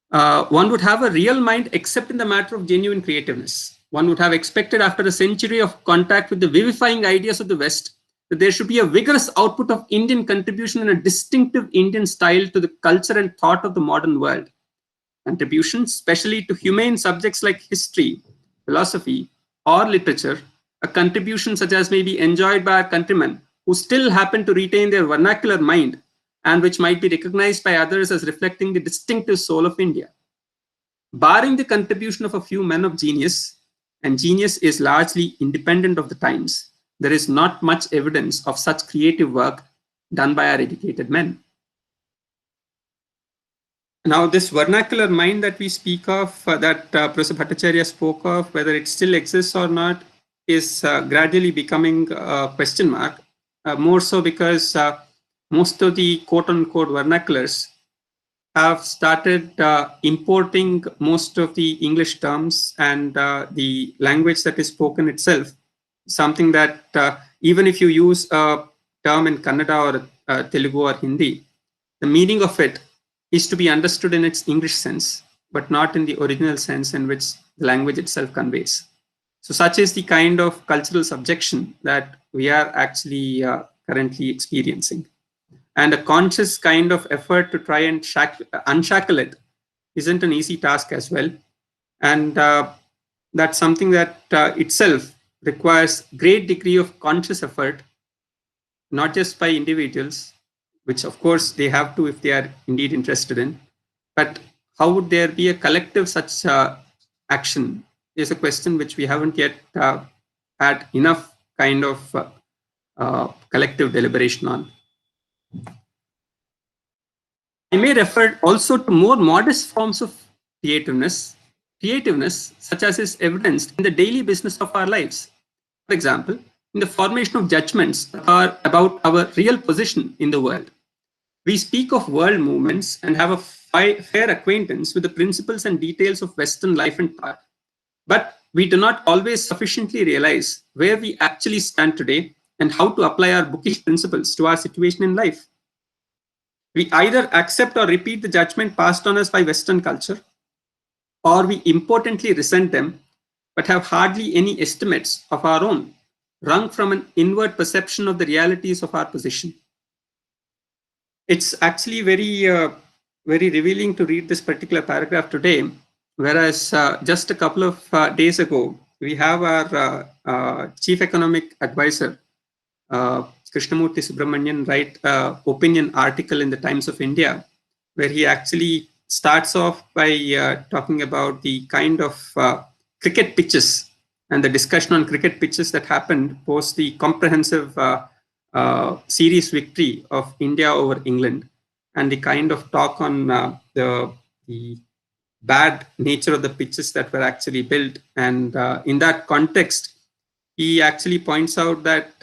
one would have a real mind except in the matter of genuine creativeness. One would have expected after a century of contact with the vivifying ideas of the West that there should be a vigorous output of Indian contribution in a distinctive Indian style to the culture and thought of the modern world. Contributions, especially to humane subjects like history, philosophy, or literature, a contribution such as may be enjoyed by our countrymen who still happen to retain their vernacular mind and which might be recognized by others as reflecting the distinctive soul of India. Barring the contribution of a few men of genius, and genius is largely independent of the times, there is not much evidence of such creative work done by our educated men. Now, this vernacular mind that we speak of, that Professor Bhattacharya spoke of, whether it still exists or not, is gradually becoming a question mark, more so because most of the quote-unquote vernaculars have started importing most of the English terms and the language that is spoken itself, something that even if you use a term in Kannada or Telugu or Hindi, the meaning of it is to be understood in its English sense, but not in the original sense in which the language itself conveys. So such is the kind of cultural subjection that we are actually currently experiencing. And a conscious kind of effort to try and unshackle it isn't an easy task as well. And that's something that itself requires great degree of conscious effort, not just by individuals, which of course they have to if they are indeed interested in, but how would there be a collective such action is a question which we haven't yet had enough kind of collective deliberation on. I may refer also to more modest forms of creativeness such as is evidenced in the daily business of our lives. For example, in the formation of judgments about our real position in the world. We speak of world movements and have a fair acquaintance with the principles and details of Western life and thought. But we do not always sufficiently realize where we actually stand today and how to apply our bookish principles to our situation in life. We either accept or repeat the judgment passed on us by Western culture, or we impotently resent them, but have hardly any estimates of our own, wrung from an inward perception of the realities of our position. It's actually very revealing to read this particular paragraph today, whereas just a couple of days ago, we have our chief economic advisor, Krishnamurthy Subramanian, write an opinion article in the Times of India, where he actually starts off by talking about the kind of cricket pitches and the discussion on cricket pitches that happened post the comprehensive series victory of India over England, and the kind of talk on the bad nature of the pitches that were actually built. And in that context, he actually points out that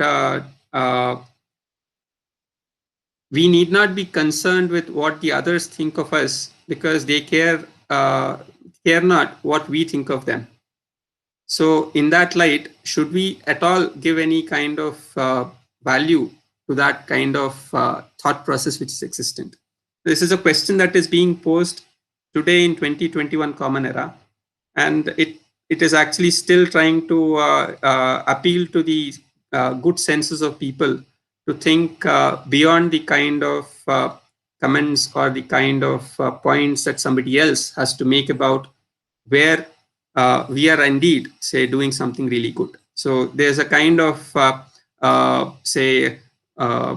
we need not be concerned with what the others think of us, because they care not what we think of them. So in that light, should we at all give any kind of value to that kind of thought process which is existent? This is a question that is being posed today in 2021 Common Era, and it is actually still trying to appeal to the good senses of people to think beyond the kind of comments or the kind of points that somebody else has to make about where we are indeed, say, doing something really good. So there's a kind of,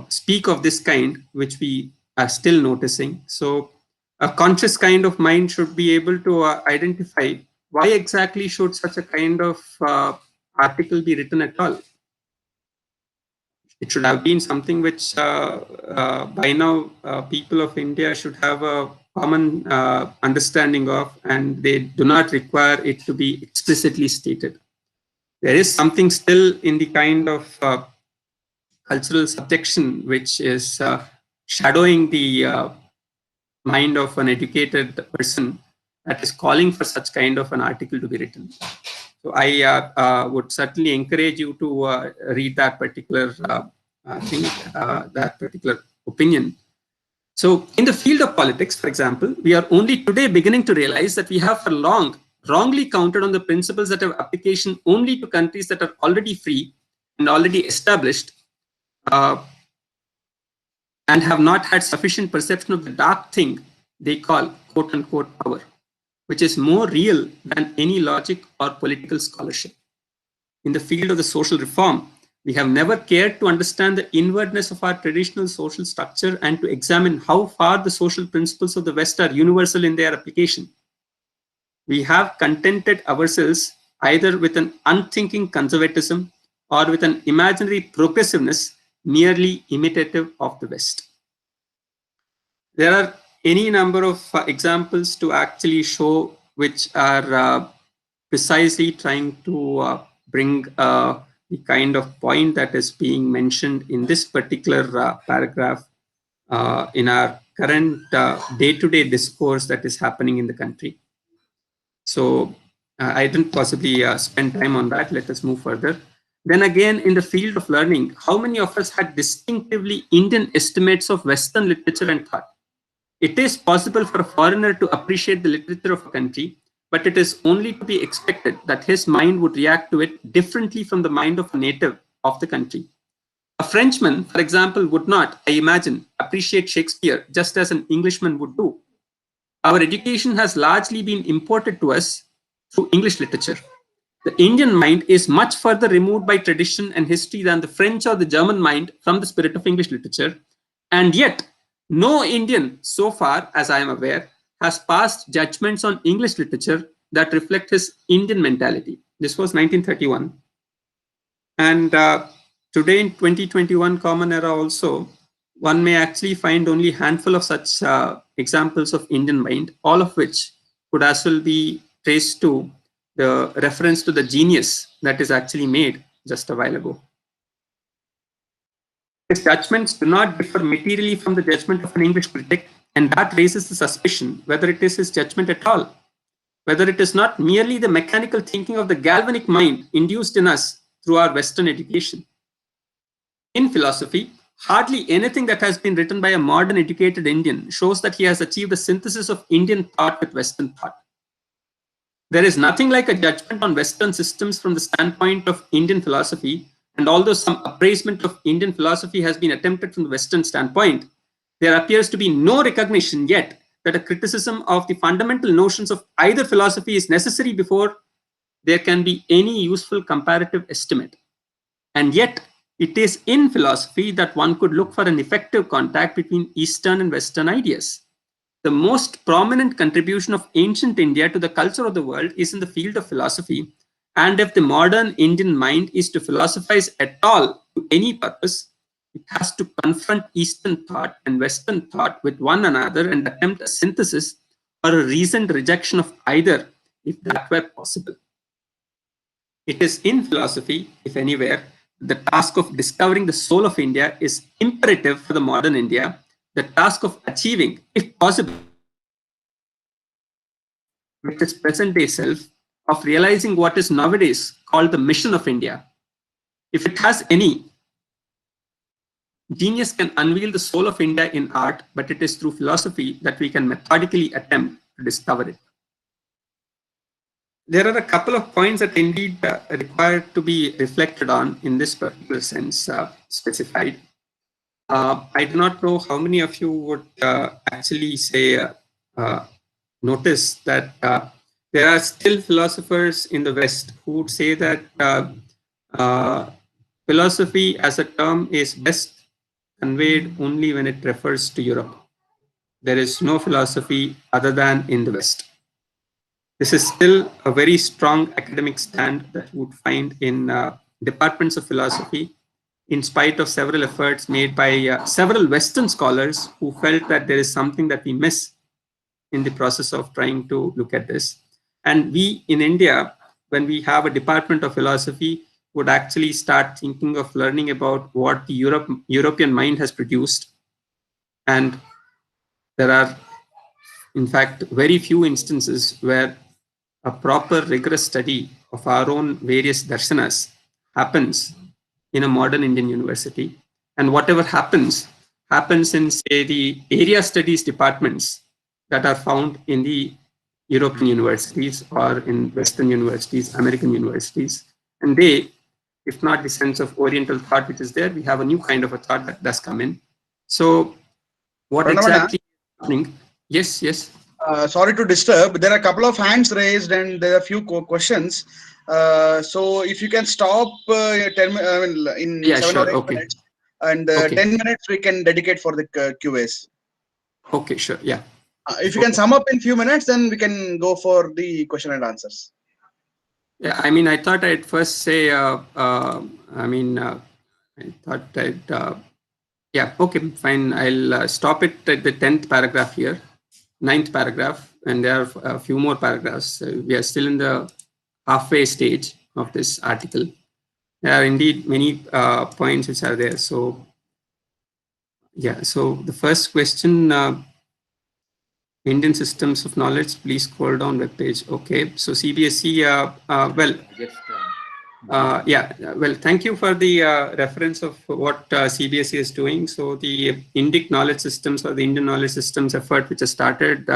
speak of this kind, which we are still noticing. So a conscious kind of mind should be able to identify why exactly should such a kind of article be written at all. It should have been something which by now people of India should have a common understanding of, and they do not require it to be explicitly stated. There is something still in the kind of cultural subjection which is shadowing the mind of an educated person that is calling for such kind of an article to be written. So I would certainly encourage you to read that particular thing, that particular opinion. So in the field of politics, for example, we are only today beginning to realize that we have for long wrongly counted on the principles that have application only to countries that are already free and already established, and have not had sufficient perception of the dark thing they call quote unquote power, which is more real than any logic or political scholarship. In the field of the social reform, we have never cared to understand the inwardness of our traditional social structure and to examine how far the social principles of the West are universal in their application. We have contented ourselves either with an unthinking conservatism or with an imaginary progressiveness merely imitative of the West. There are any number of examples to actually show which are precisely trying to bring the kind of point that is being mentioned in this particular paragraph in our current day-to-day discourse that is happening in the country. So I didn't possibly spend time on that. Let us move further. Then again, in the field of learning, how many of us had distinctively Indian estimates of Western literature and thought? It is possible for a foreigner to appreciate the literature of a country, but it is only to be expected that his mind would react to it differently from the mind of a native of the country. A Frenchman, for example, would not, I imagine, appreciate Shakespeare just as an Englishman would do. Our education has largely been imported to us through English literature. The Indian mind is much further removed by tradition and history than the French or the German mind from the spirit of English literature. And yet, no Indian, so far as I am aware, has passed judgments on English literature that reflect his Indian mentality. This was 1931. And today in 2021 Common Era also, one may actually find only a handful of such examples of Indian mind, all of which could as well be traced to the reference to the genius that is actually made just a while ago. His judgments do not differ materially from the judgment of an English critic, and that raises the suspicion whether it is his judgment at all, whether it is not merely the mechanical thinking of the galvanic mind induced in us through our Western education. In philosophy, hardly anything that has been written by a modern educated Indian shows that he has achieved a synthesis of Indian thought with Western thought. There is nothing like a judgment on Western systems from the standpoint of Indian philosophy, and although some appraisement of Indian philosophy has been attempted from the Western standpoint, there appears to be no recognition yet that a criticism of the fundamental notions of either philosophy is necessary before there can be any useful comparative estimate. And yet, it is in philosophy that one could look for an effective contact between Eastern and Western ideas. the most prominent contribution of ancient India to the culture of the world is in the field of philosophy. And if the modern Indian mind is to philosophize at all to any purpose, it has to confront Eastern thought and Western thought with one another and attempt a synthesis or a reasoned rejection of either, if that were possible. It is in philosophy, if anywhere, the task of discovering the soul of India is imperative for the modern India. The task of achieving, if possible, with its present day self, of realizing what is nowadays called the mission of India. If it has any, genius can unveil the soul of India in art, but it is through philosophy that we can methodically attempt to discover it. There are a couple of points that indeed require to be reflected on in this particular sense specified. I do not know how many of you would actually say, notice that there are still philosophers in the West who would say that philosophy as a term is best conveyed only when it refers to Europe. There is no philosophy other than in the West. This is still a very strong academic stand that you would find in departments of philosophy, in spite of several efforts made by several Western scholars who felt that there is something that we miss in the process of trying to look at this. And we in India, when we have a department of philosophy, would actually start thinking of learning about what the European mind has produced. And there are, in fact, very few instances where a proper rigorous study of our own various darshanas happens in a modern Indian university. And whatever happens in, say, the area studies departments that are found in the European universities or in Western universities, American universities. And they, if not the sense of Oriental thought which is there, we have a new kind of a thought that does come in. So what exactly is happening? Yes, yes.
Sorry to disturb. There are a couple of hands raised and there are a few questions. So if you can stop in 7 or 8 minutes, and 10 minutes we can dedicate for the QAs.
Okay, sure. Yeah.
If you can sum up in few minutes, then we can go for the question and answers.
Yeah, I mean, I thought I'd first say, I thought I'd, yeah, okay, fine. I'll stop it at the 10th paragraph here, 9th paragraph, and there are a few more paragraphs. We are still in the halfway stage of this article. There are indeed many points which are there. So, yeah, so the first question, Indian systems of knowledge, please scroll down web page. Okay, so CBSE, well, thank you for the reference of what CBSE is doing. So the Indic knowledge systems or the Indian knowledge systems effort which has started,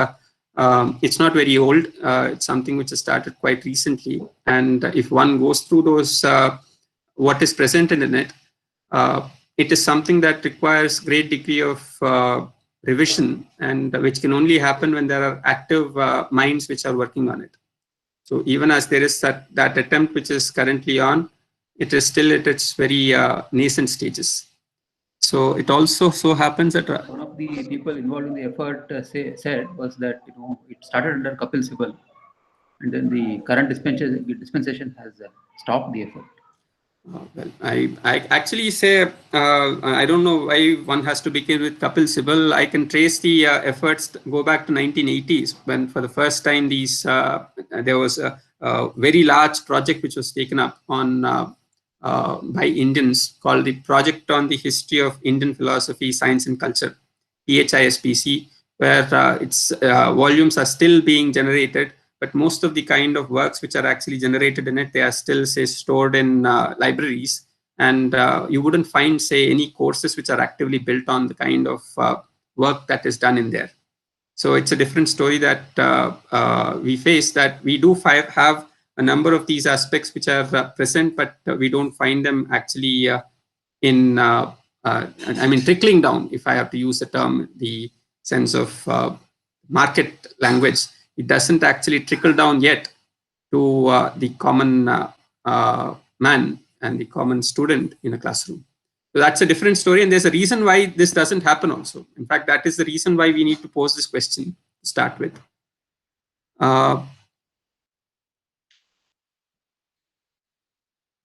it's not very old. It's something which has started quite recently. And if one goes through those, what is present in it, it is something that requires great degree of revision, and which can only happen when there are active minds which are working on it. So even as there is that attempt which is currently on, it is still at its very nascent stages. So it also so happens that
one of the people involved in the effort said was that it started under Kapil Sibal, and then the current dispensation has stopped the effort.
Well, I actually say, I don't know why one has to begin with Kapil Sibal. I can trace the efforts go back to 1980s when for the first time there was a very large project which was taken up on by Indians called the Project on the History of Indian Philosophy, Science and Culture, PHISPC, where its volumes are still being generated. But most of the kind of works which are actually generated in it, they are still, say, stored in libraries. And you wouldn't find, say, any courses which are actively built on the kind of work that is done in there. So it's a different story that we face, that we do have a number of these aspects which are present, but we don't find them actually trickling down, if I have to use the term, the sense of market language. It doesn't actually trickle down yet to the common man and the common student in a classroom. So that's a different story, and there's a reason why this doesn't happen also. In fact, that is the reason why we need to pose this question to start with.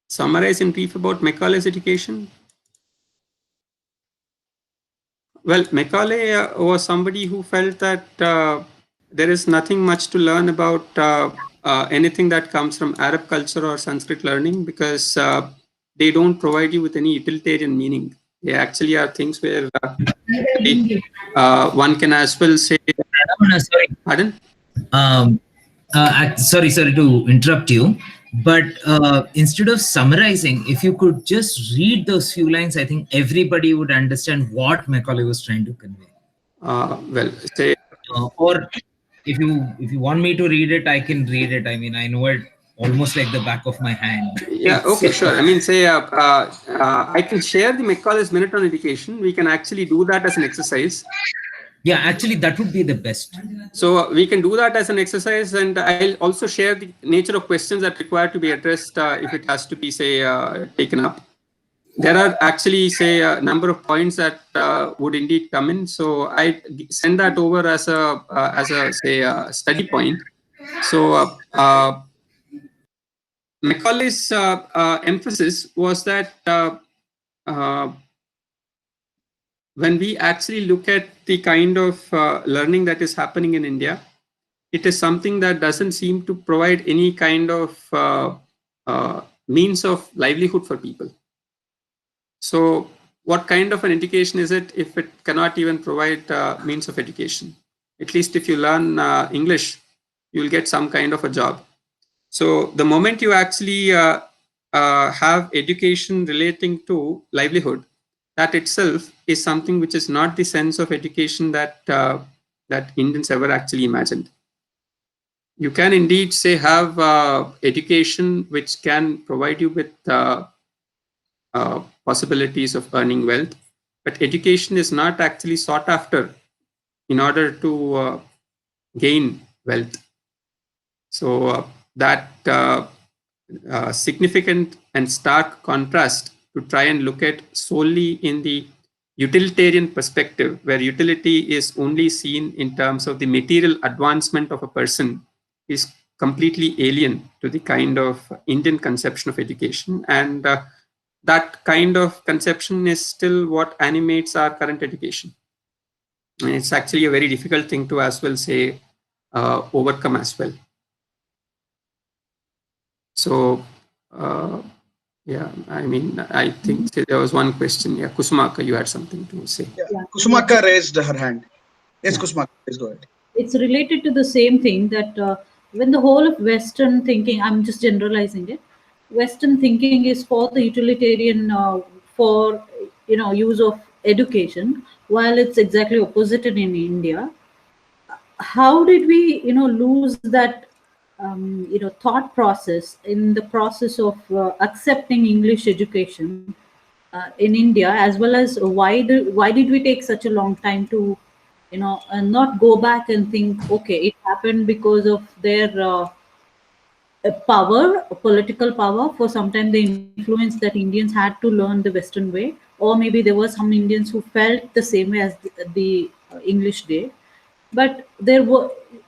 Summarize in brief about Macaulay's education. Well, Macaulay was somebody who felt that there is nothing much to learn about anything that comes from Arab culture or Sanskrit learning, because they don't provide you with any utilitarian meaning. They actually are things where one can as well say.
Sorry.
Pardon?
Sorry to interrupt you, but instead of summarizing, if you could just read those few lines, I think everybody would understand what Macaulay was trying to convey.
Well, say.
Or if you want me to read it, I can read it. I mean, I know it almost like the back of my hand.
Yeah, okay, sure. I mean, say, I can share the Macaulay's Minute on Education. We can actually do that as an exercise.
Yeah, actually, that would be the best.
So we can do that as an exercise, and I'll also share the nature of questions that require to be addressed if it has to be, say, taken up. There are actually, say, a number of points that would indeed come in. So I send that over as a say, study point. So Macaulay's emphasis was that when we actually look at the kind of learning that is happening in India, it is something that doesn't seem to provide any kind of means of livelihood for people. So what kind of an education is it if it cannot even provide means of education? At least if you learn English, you will get some kind of a job. So the moment you actually have education relating to livelihood, that itself is something which is not the sense of education that that Indians ever actually imagined. You can indeed say have education which can provide you with possibilities of earning wealth, but education is not actually sought after in order to gain wealth. So that significant and stark contrast to try and look at solely in the utilitarian perspective, where utility is only seen in terms of the material advancement of a person, is completely alien to the kind of Indian conception of education. And that kind of conception is still what animates our current education. And it's actually a very difficult thing to as well say overcome as well. So yeah, I mean, I think there was one question. Yeah, Kusumaka, you had something to say.
Yeah. Kusumaka raised her hand. Yes, Kusumaka, please go ahead.
It's related to the same thing that when the whole of Western thinking, I'm just generalizing it, Western thinking is for the utilitarian, for use of education, while it's exactly opposite in India. How did we lose that thought process in the process of accepting English education in India, as well as why did we take such a long time to and not go back and think, okay, it happened because of their power, political power. For some time, the influence that Indians had to learn the Western way, or maybe there were some Indians who felt the same way as the English did. But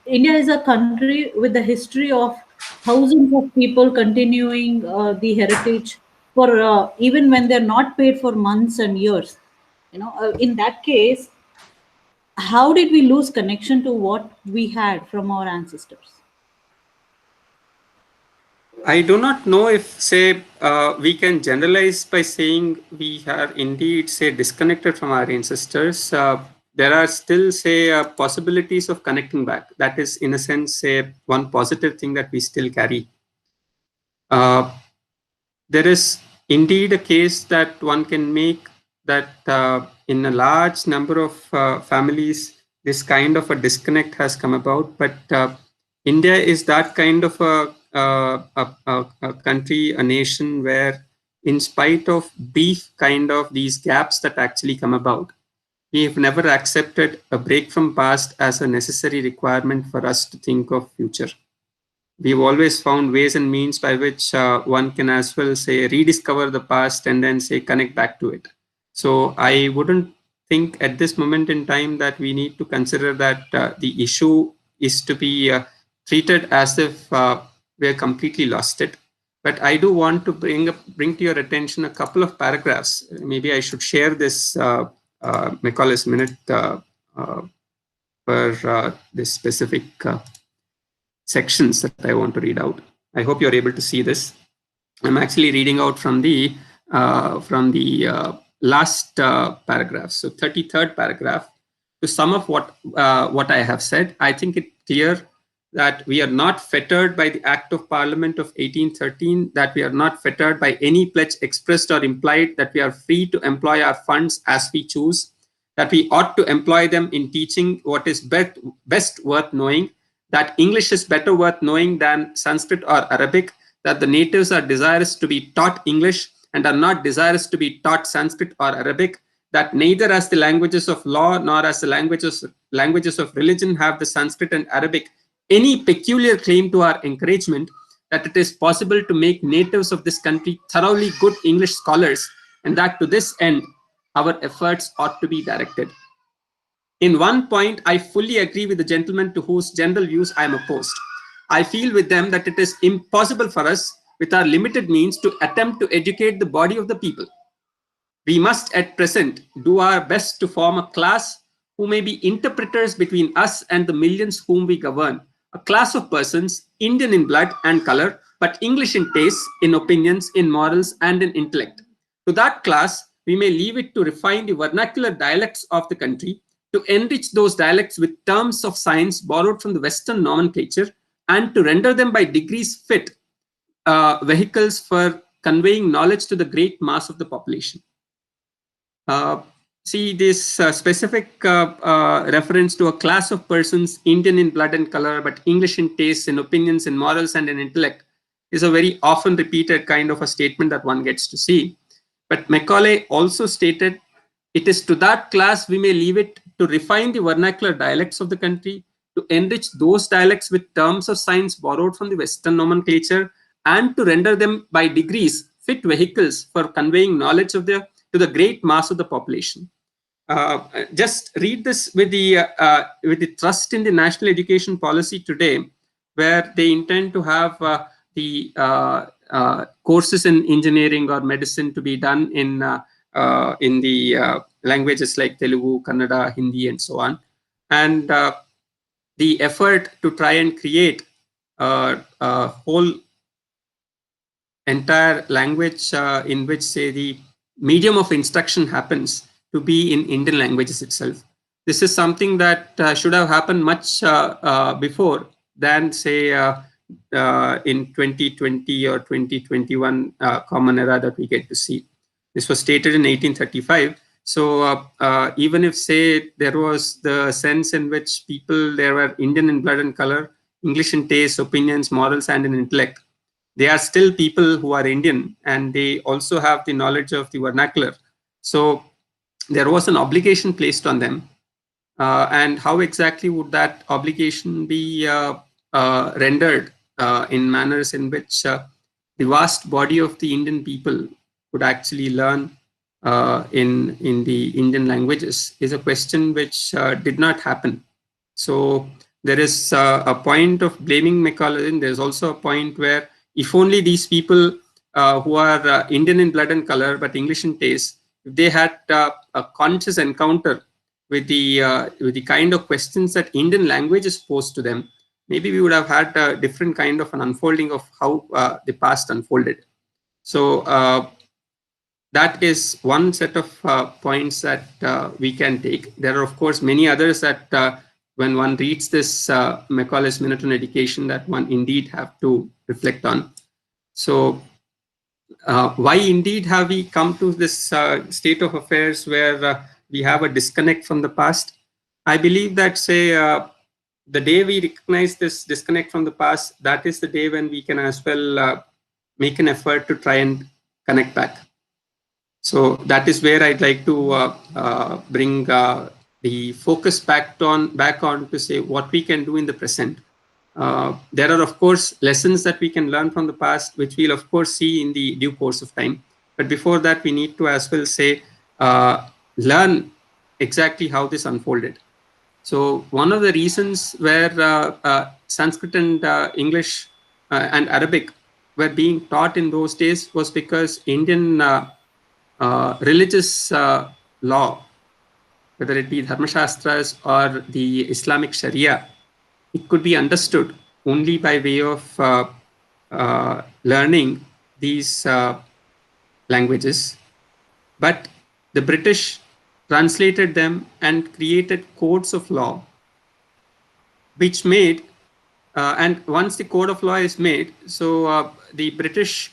India is a country with a history of thousands of people continuing the heritage for even when they're not paid for months and years. In that case, how did we lose connection to what we had from our ancestors?
I do not know if, say, we can generalize by saying we are indeed, say, disconnected from our ancestors. There are still, say, possibilities of connecting back. That is, in a sense, say, one positive thing that we still carry. There is indeed a case that one can make that in a large number of families, this kind of a disconnect has come about. But India is that kind of a country, a nation where, in spite of brief kind of these gaps that actually come about, we have never accepted a break from past as a necessary requirement for us to think of future. We've always found ways and means by which one can as well say rediscover the past and then say connect back to it. So I wouldn't think at this moment in time that we need to consider that the issue is to be treated as if we are completely lost it. But I do want to bring to your attention a couple of paragraphs. Maybe I should share this Macaulay's minute for this specific sections that I want to read out. I hope you're able to see this. I'm actually reading out from the last paragraph, so 33rd paragraph. To sum up what I have said, I think it's clear that we are not fettered by the Act of Parliament of 1813, that we are not fettered by any pledge expressed or implied, that we are free to employ our funds as we choose, that we ought to employ them in teaching what is best worth knowing, that English is better worth knowing than Sanskrit or Arabic, that the natives are desirous to be taught English and are not desirous to be taught Sanskrit or Arabic, that neither as the languages of law nor as the languages of religion have the Sanskrit and Arabic any peculiar claim to our encouragement, that it is possible to make natives of this country thoroughly good English scholars, and that to this end our efforts ought to be directed. In one point, I fully agree with the gentlemen to whose general views I am opposed. I feel with them that it is impossible for us, with our limited means, to attempt to educate the body of the people. We must at present do our best to form a class who may be interpreters between us and the millions whom we govern, a class of persons, Indian in blood and color, but English in taste, in opinions, in morals, and in intellect. To that class, we may leave it to refine the vernacular dialects of the country, to enrich those dialects with terms of science borrowed from the Western nomenclature, and to render them by degrees fit vehicles for conveying knowledge to the great mass of the population. See this specific reference to a class of persons, Indian in blood and color, but English in tastes, in opinions, in morals, and in intellect, is a very often repeated kind of a statement that one gets to see. But Macaulay also stated, it is to that class we may leave it to refine the vernacular dialects of the country, to enrich those dialects with terms of science borrowed from the Western nomenclature, and to render them by degrees fit vehicles for conveying knowledge of to the great mass of the population. Just read this with the thrust in the national education policy today, where they intend to have the courses in engineering or medicine to be done in the languages like Telugu, Kannada, Hindi, and so on. And the effort to try and create a whole entire language in which, say, the medium of instruction happens to be in Indian languages itself. This is something that should have happened much before than, say, in 2020 or 2021 common era that we get to see. This was stated in 1835. So even if, say, there was the sense in which people, there were Indian in blood and color, English in taste, opinions, morals, and in intellect, they are still people who are Indian, and they also have the knowledge of the vernacular. So there was an obligation placed on them. And how exactly would that obligation be rendered in manners in which the vast body of the Indian people could actually learn in the Indian languages is a question which did not happen. So there is a point of blaming Macaulay, and there's also a point where if only these people who are Indian in blood and color but English in taste, if they had a conscious encounter with the kind of questions that Indian language is posed to them, maybe we would have had a different kind of an unfolding of how the past unfolded. So that is one set of points that we can take. There are, of course, many others that when one reads this Macaulay's Minute on Education, that one indeed have to reflect on. So why indeed have we come to this state of affairs where we have a disconnect from the past? I believe that, say, the day we recognize this disconnect from the past, that is the day when we can as well make an effort to try and connect back. So that is where I'd like to bring the focus back on to say what we can do in the present. There are, of course, lessons that we can learn from the past, which we'll, of course, see in the due course of time. But before that, we need to as well say learn exactly how this unfolded. So one of the reasons where Sanskrit and English and Arabic were being taught in those days was because Indian religious law, whether it be Dharmashastras or the Islamic Sharia, it could be understood only by way of learning these languages. But the British translated them and created codes of law, which made, and once the code of law is made, so the British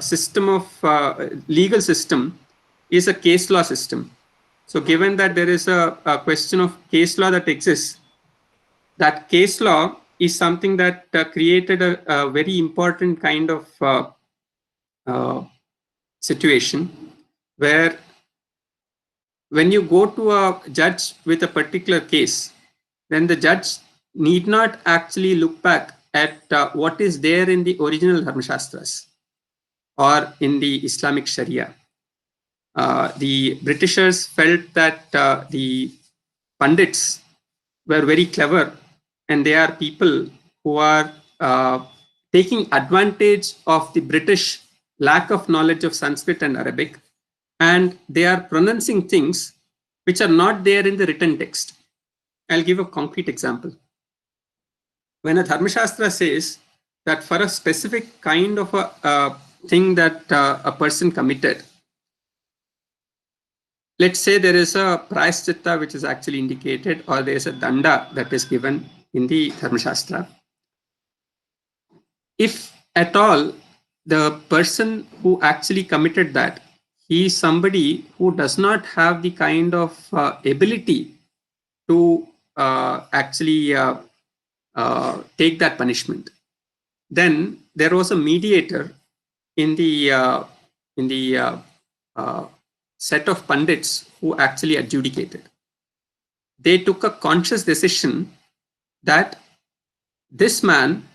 system of legal system is a case law system. So given that there is a question of case law that exists, that case law is something that created a very important kind of situation where when you go to a judge with a particular case, then the judge need not actually look back at what is there in the original Dharmashastras or in the Islamic Sharia. The Britishers felt that the Pandits were very clever, and they are people who are taking advantage of the British lack of knowledge of Sanskrit and Arabic, and they are pronouncing things which are not there in the written text. I'll give a concrete example. When a Dharmashastra says that for a specific kind of a thing that a person committed, let's say there is a prayaschitta which is actually indicated, or there is a danda that is given in the Dharmashastra. If at all the person who actually committed that, he is somebody who does not have the kind of ability to actually take that punishment, then there was a mediator in the set of Pandits who actually adjudicated. They took a conscious decision that this man,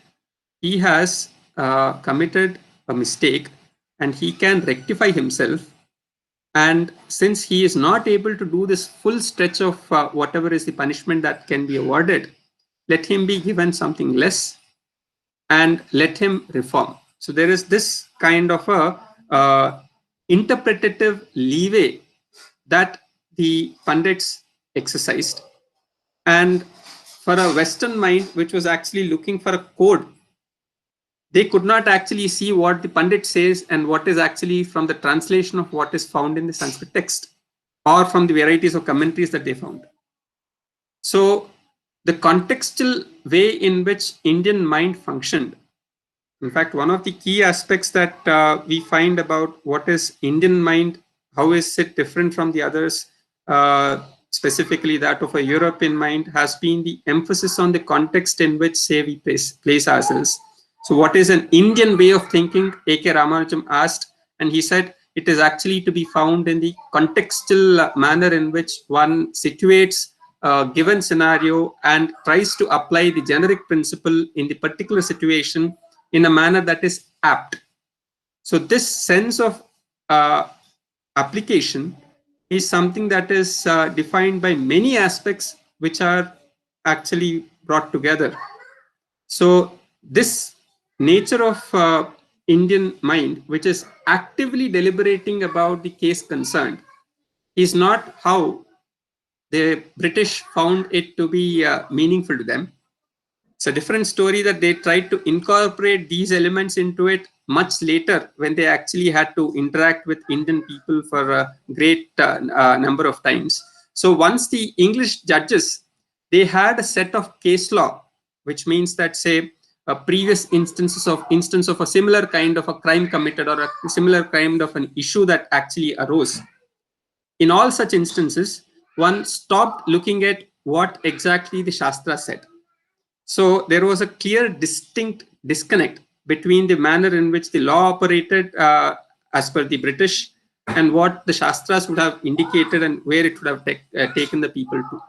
he has committed a mistake and he can rectify himself. And since he is not able to do this full stretch of whatever is the punishment that can be awarded, let him be given something less and let him reform. So there is this kind of a interpretative leeway that the Pandits exercised. And for a Western mind, which was actually looking for a code, they could not actually see what the Pandit says and what is actually from the translation of what is found in the Sanskrit text or from the varieties of commentaries that they found. So the contextual way in which Indian mind functioned, in fact, one of the key aspects that we find about what is Indian mind, how is it different from the others, specifically that of a European mind, has been the emphasis on the context in which, say, we place ourselves. So what is an Indian way of thinking? A.K. Ramanujam asked, and he said it is actually to be found in the contextual manner in which one situates a given scenario and tries to apply the generic principle in the particular situation in a manner that is apt. So this sense of application is something that is defined by many aspects which are actually brought together. So this nature of Indian mind, which is actively deliberating about the case concerned, is not how the British found it to be meaningful to them. It's a different story that they tried to incorporate these elements into it much later when they actually had to interact with Indian people for a great number of times. So once the English judges, they had a set of case law, which means that, say, previous instance of a similar kind of a crime committed or a similar kind of an issue that actually arose. In all such instances, one stopped looking at what exactly the Shastra said. So there was a clear, distinct disconnect between the manner in which the law operated as per the British and what the Shastras would have indicated and where it would have taken the people to.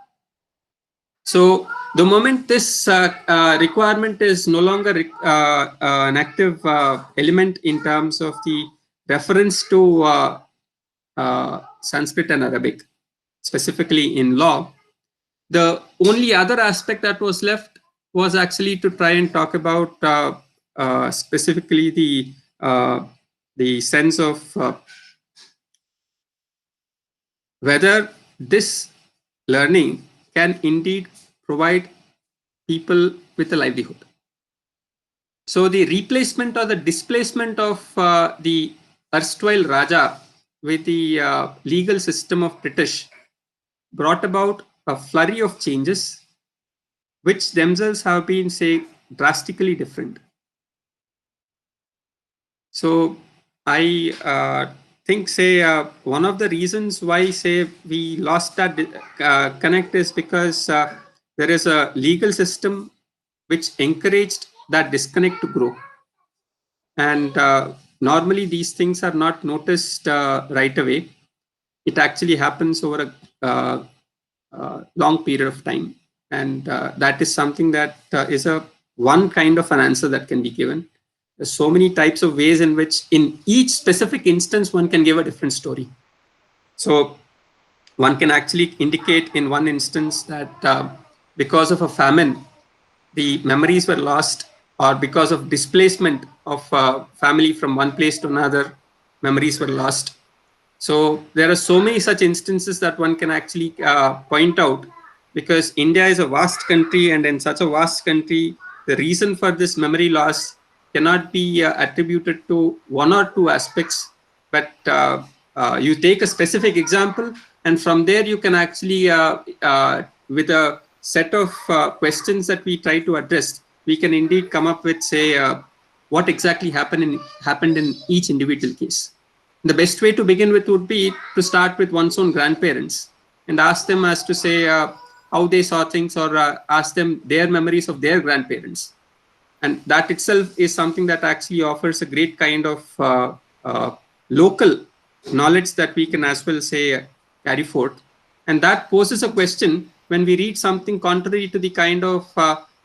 So the moment this requirement is no longer an active element in terms of the reference to Sanskrit and Arabic, specifically in law. The only other aspect that was left was actually to try and talk about specifically the sense of whether this learning can indeed provide people with a livelihood. So the replacement or the displacement of the erstwhile Raja with the legal system of British brought about a flurry of changes, which themselves have been, say, drastically different. So I think, say, one of the reasons why, say, we lost that connect is because there is a legal system which encouraged that disconnect to grow. And normally these things are not noticed right away. It actually happens over a long period of time. And that is something that is one kind of an answer that can be given. There's so many types of ways in which in each specific instance, one can give a different story. So one can actually indicate in one instance that because of a famine, the memories were lost, or because of displacement of family from one place to another, memories were lost. So there are so many such instances that one can actually point out, because India is a vast country, and in such a vast country, the reason for this memory loss cannot be attributed to one or two aspects, but you take a specific example, and from there you can actually, with a set of questions that we try to address, we can indeed come up with, say, what exactly happened in each individual case. The best way to begin with would be to start with one's own grandparents and ask them as to, say, how they saw things, or ask them their memories of their grandparents. And that itself is something that actually offers a great kind of local knowledge that we can as well, say, carry forth. And that poses a question when we read something contrary to the kind of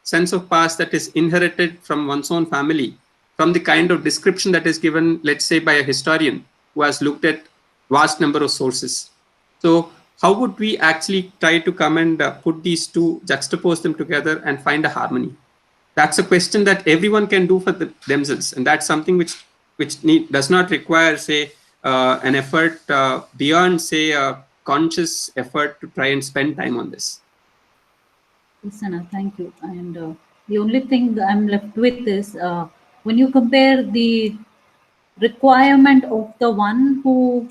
sense of past that is inherited from one's own family, from the kind of description that is given, let's say, by a historian who has looked at vast number of sources. So how would we actually try to come and put these two, juxtapose them together and find a harmony? That's a question that everyone can do for themselves, and that's something which does not require, say, an effort beyond, say, a conscious effort to try and spend time on this.
Yes, Anna, thank you. And the only thing that I'm left with is when you compare the requirement of the one who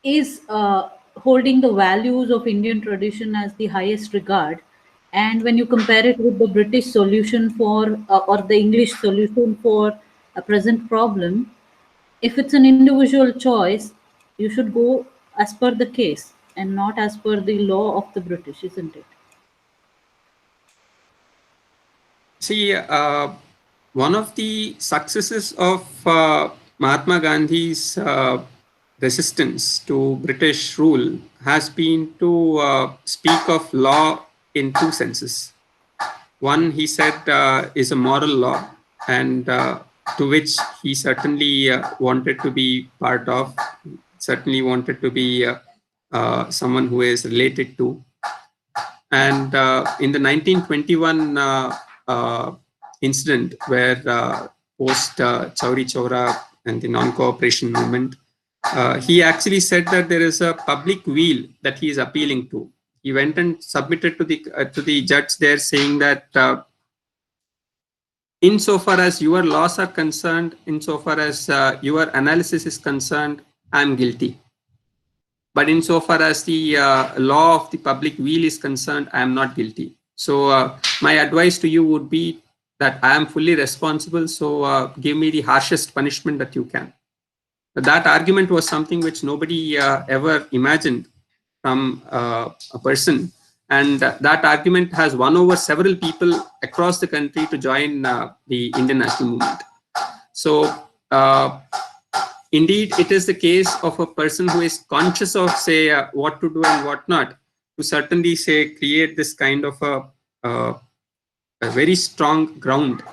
is holding the values of Indian tradition as the highest regard, and when you compare it with the British solution for or the English solution for a present problem, if it's an individual choice, you should go as per the case and not as per the law of the British, isn't it?
See, one of the successes of Mahatma Gandhi's resistance to British rule has been to speak of law in two senses. One, he said, is a moral law, and to which he certainly wanted to be part of, certainly wanted to be someone who is related to. And in the 1921 incident, where post Chauri Chaura and the non-cooperation movement, he actually said that there is a public weal that he is appealing to. He went and submitted to the judge there, saying that insofar as your laws are concerned, insofar as your analysis is concerned, I am guilty. But insofar as the law of the public weal is concerned, I am not guilty. So my advice to you would be that I am fully responsible, so give me the harshest punishment that you can. But that argument was something which nobody ever imagined from a person. And that argument has won over several people across the country to join the Indian national movement. So indeed, it is the case of a person who is conscious of, say, what to do and what not, to certainly, say, create this kind of a very strong ground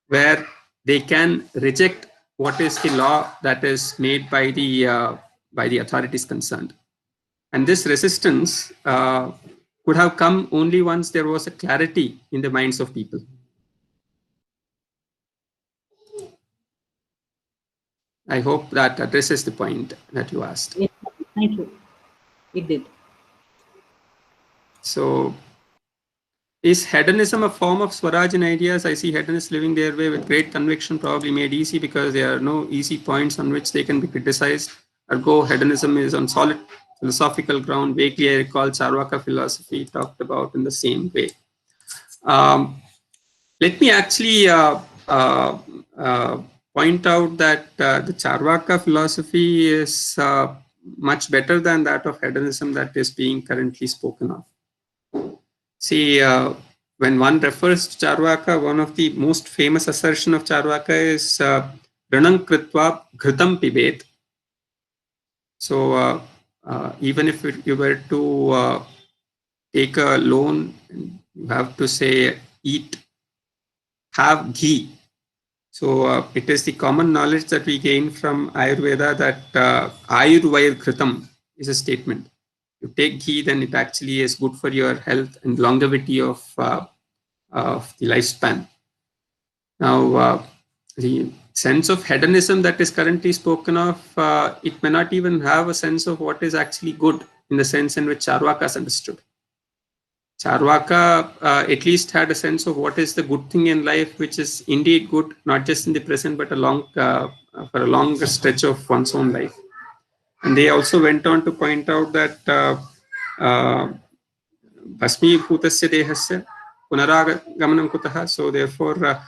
where they can reject what is the law that is made by the authorities concerned. And this resistance could have come only once there was a clarity in the minds of people. I hope that addresses the point that you asked.
Yes, thank you. It did.
So, is hedonism a form of Swaraj in ideas? I see hedonists living their way with great conviction, probably made easy because there are no easy points on which they can be criticized. Ergo, hedonism is on solid philosophical ground. Vaguely, I recall Charvaka philosophy talked about in the same way. Let me actually point out that the Charvaka philosophy is much better than that of hedonism that is being currently spoken of. See, when one refers to Charvaka, one of the most famous assertion of Charvaka is Ranam Kritva Ghritam Pibet. So even if you were to take a loan, you have to say have ghee. So it is the common knowledge that we gain from Ayurveda that Ayurveda Ghritam is a statement. You take ghee, then it actually is good for your health and longevity of the lifespan. Now, the sense of hedonism that is currently spoken of, it may not even have a sense of what is actually good in the sense in which Charvaka is understood. Charvaka at least had a sense of what is the good thing in life, which is indeed good, not just in the present, but for a longer stretch of one's own life. And they also went on to point out that Bhasmi Bhutasya Dehasya Punaragamanam Kutaha. So therefore,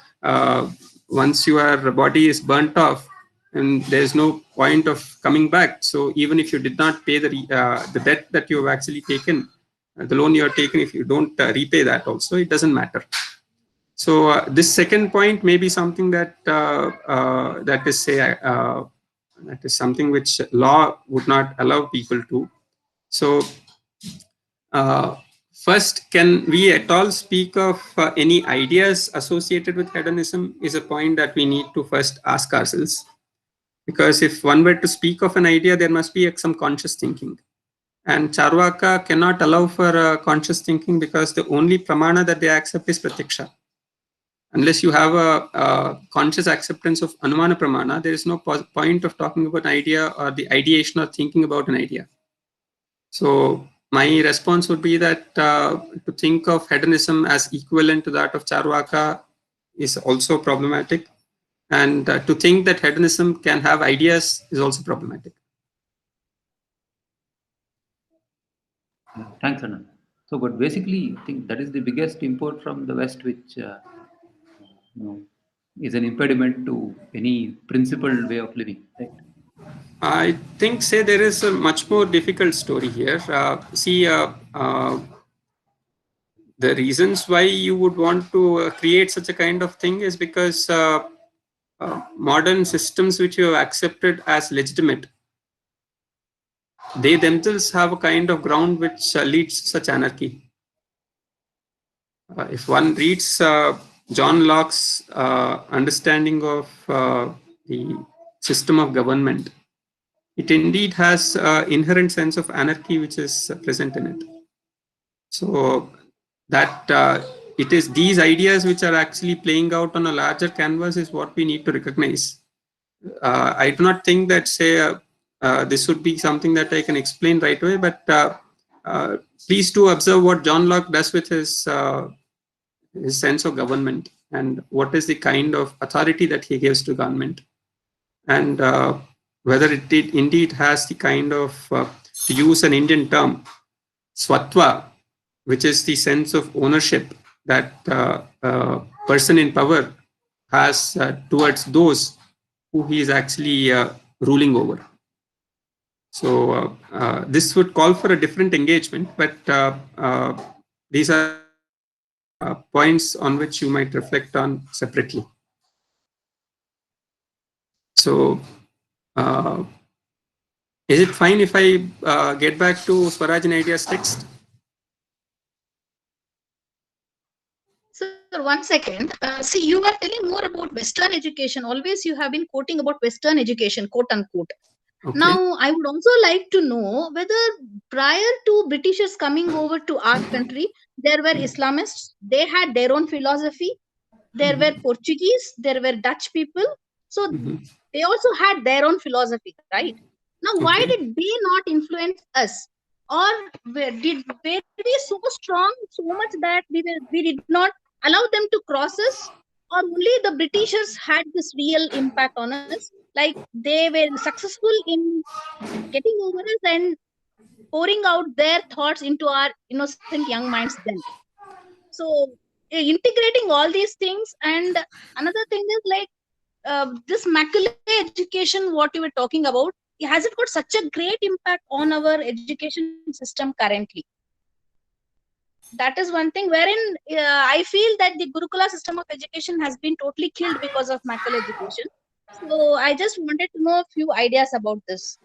once your body is burnt off, and there's no point of coming back. So even if you did not pay the debt that you have actually taken, the loan you have taken, if you don't repay that also, it doesn't matter. So this second point may be something that that is something which law would not allow people to. So first, can we at all speak of any ideas associated with hedonism is a point that we need to first ask ourselves. Because if one were to speak of an idea, there must be some conscious thinking. And Charvaka cannot allow for conscious thinking because the only pramana that they accept is pratyaksha. Unless you have a conscious acceptance of anumana pramana, there is no point of talking about an idea or the ideation or thinking about an idea. So my response would be that to think of hedonism as equivalent to that of Charvaka is also problematic. And to think that hedonism can have ideas is also problematic.
Thanks, Anand. So, but basically, I think that is the biggest import from the West, which is an impediment to any principled way of living, right?
I think, there is a much more difficult story here. The reasons why you would want to create such a kind of thing is because modern systems which you have accepted as legitimate, they themselves have a kind of ground which leads to such anarchy. If one reads John Locke's understanding of the system of government, it indeed has an inherent sense of anarchy which is present in it. So that it is these ideas which are actually playing out on a larger canvas is what we need to recognize. I do not think that, this would be something that I can explain right away, but please do observe what John Locke does with his sense of government and what is the kind of authority that he gives to government, and whether it indeed has the kind of, to use an Indian term, swatva, which is the sense of ownership that a person in power has towards those who he is actually ruling over. So this would call for a different engagement, but these are points on which you might reflect on separately. So is it fine if I get back to Swaraj in Ideas text?
So one second. See, you are telling more about Western education. Always you have been quoting about Western education, quote unquote.
Okay.
Now, I would also like to know whether prior to Britishers coming over to our country, there were Islamists. They had their own philosophy. There were Portuguese. There were Dutch people. So they also had their own philosophy, right? Now, why
Okay.
did they not influence us? Or were we so strong, so much that we did not allow them to cross us? Or only the Britishers had this real impact on us? Like they were successful in getting over us and pouring out their thoughts into our innocent young minds then. So integrating all these things, and another thing is like this Macaulay education, what you were talking about, has it got such a great impact on our education system currently? That is one thing wherein I feel that the Gurukula system of education has been totally killed because of Macaulay education. So I just wanted to know a few ideas about this.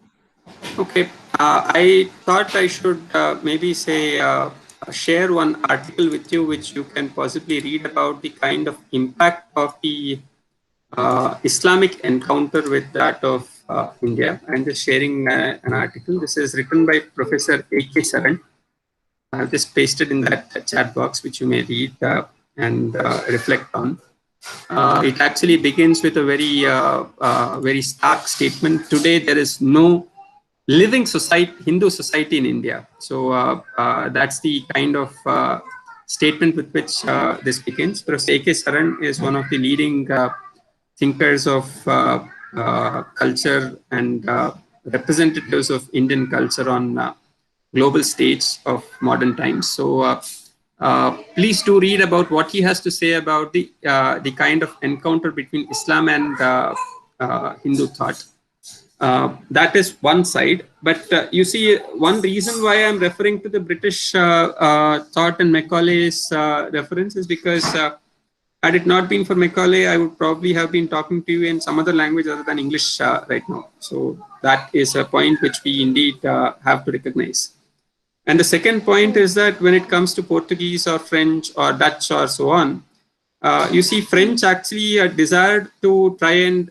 Okay. I thought I should maybe say share one article with you, which you can possibly read about the kind of impact of the Islamic encounter with that of India. I'm just sharing an article. This is written by Professor A.K. Saran. I've just pasted in that chat box, which you may read and reflect on. It actually begins with a very stark statement. Today, there is no living society, Hindu society in India. So that's the kind of statement with which this begins. Professor A.K. Saran is one of the leading thinkers of culture and representatives of Indian culture on global stage of modern times. So please do read about what he has to say about the kind of encounter between Islam and Hindu thought. That is one side. But you see, one reason why I'm referring to the British thought and Macaulay's reference is because had it not been for Macaulay, I would probably have been talking to you in some other language other than English right now. So that is a point which we indeed have to recognize. And the second point is that when it comes to Portuguese or French or Dutch or so on, you see, French actually desired to try and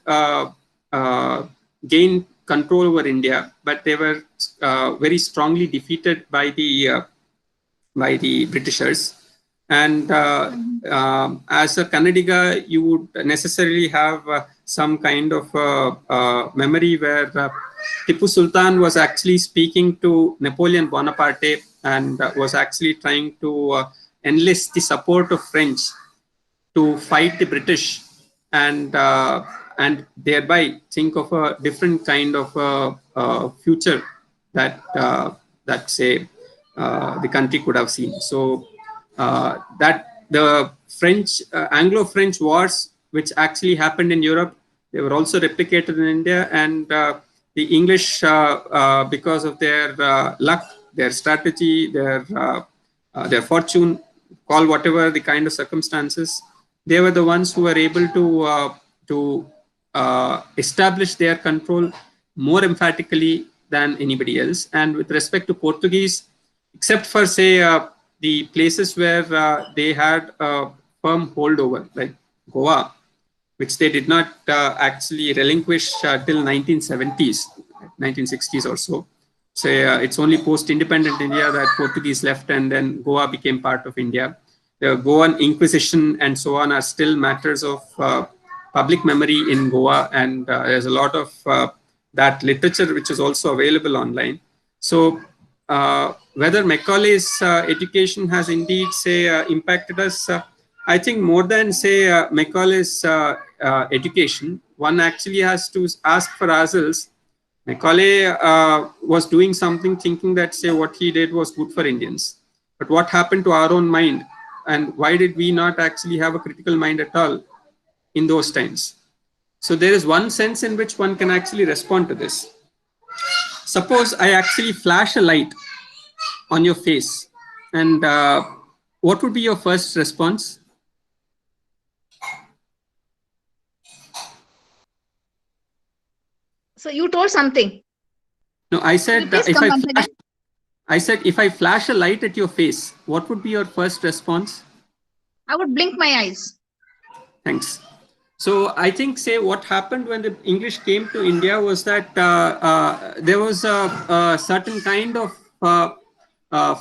gain control over India, but they were very strongly defeated by the Britishers. And as a Kannadiga, you would necessarily have some kind of memory where Tipu Sultan was actually speaking to Napoleon Bonaparte and was actually trying to enlist the support of French to fight the British and thereby think of a different kind of future that say the country could have seen. So that the French Anglo-French wars, which actually happened in Europe, they were also replicated in India, and the English, because of their luck, their strategy, their fortune, call whatever the kind of circumstances, they were the ones who were able to establish their control more emphatically than anybody else. And with respect to Portuguese, except for say the places where they had a firm holdover, like Goa, which they did not actually relinquish till 1970s, 1960s or so. So it's only post-independent India that Portuguese left, and then Goa became part of India. The Goan Inquisition and so on are still matters of public memory in Goa, and there's a lot of that literature which is also available online. So whether Macaulay's education has indeed, say, impacted us, I think more than, say, Macaulay's education, one actually has to ask for ourselves, Macaulay was doing something thinking that, say, what he did was good for Indians. But what happened to our own mind? And why did we not actually have a critical mind at all in those times? So there is one sense in which one can actually respond to this. Suppose I actually flash a light on your face, and what would be your first response?
So you told something.
No, I said if I flash a light at your face, what would be your first response?
I would blink my eyes.
Thanks. So I think, say, what happened when the English came to India was that there was a certain kind of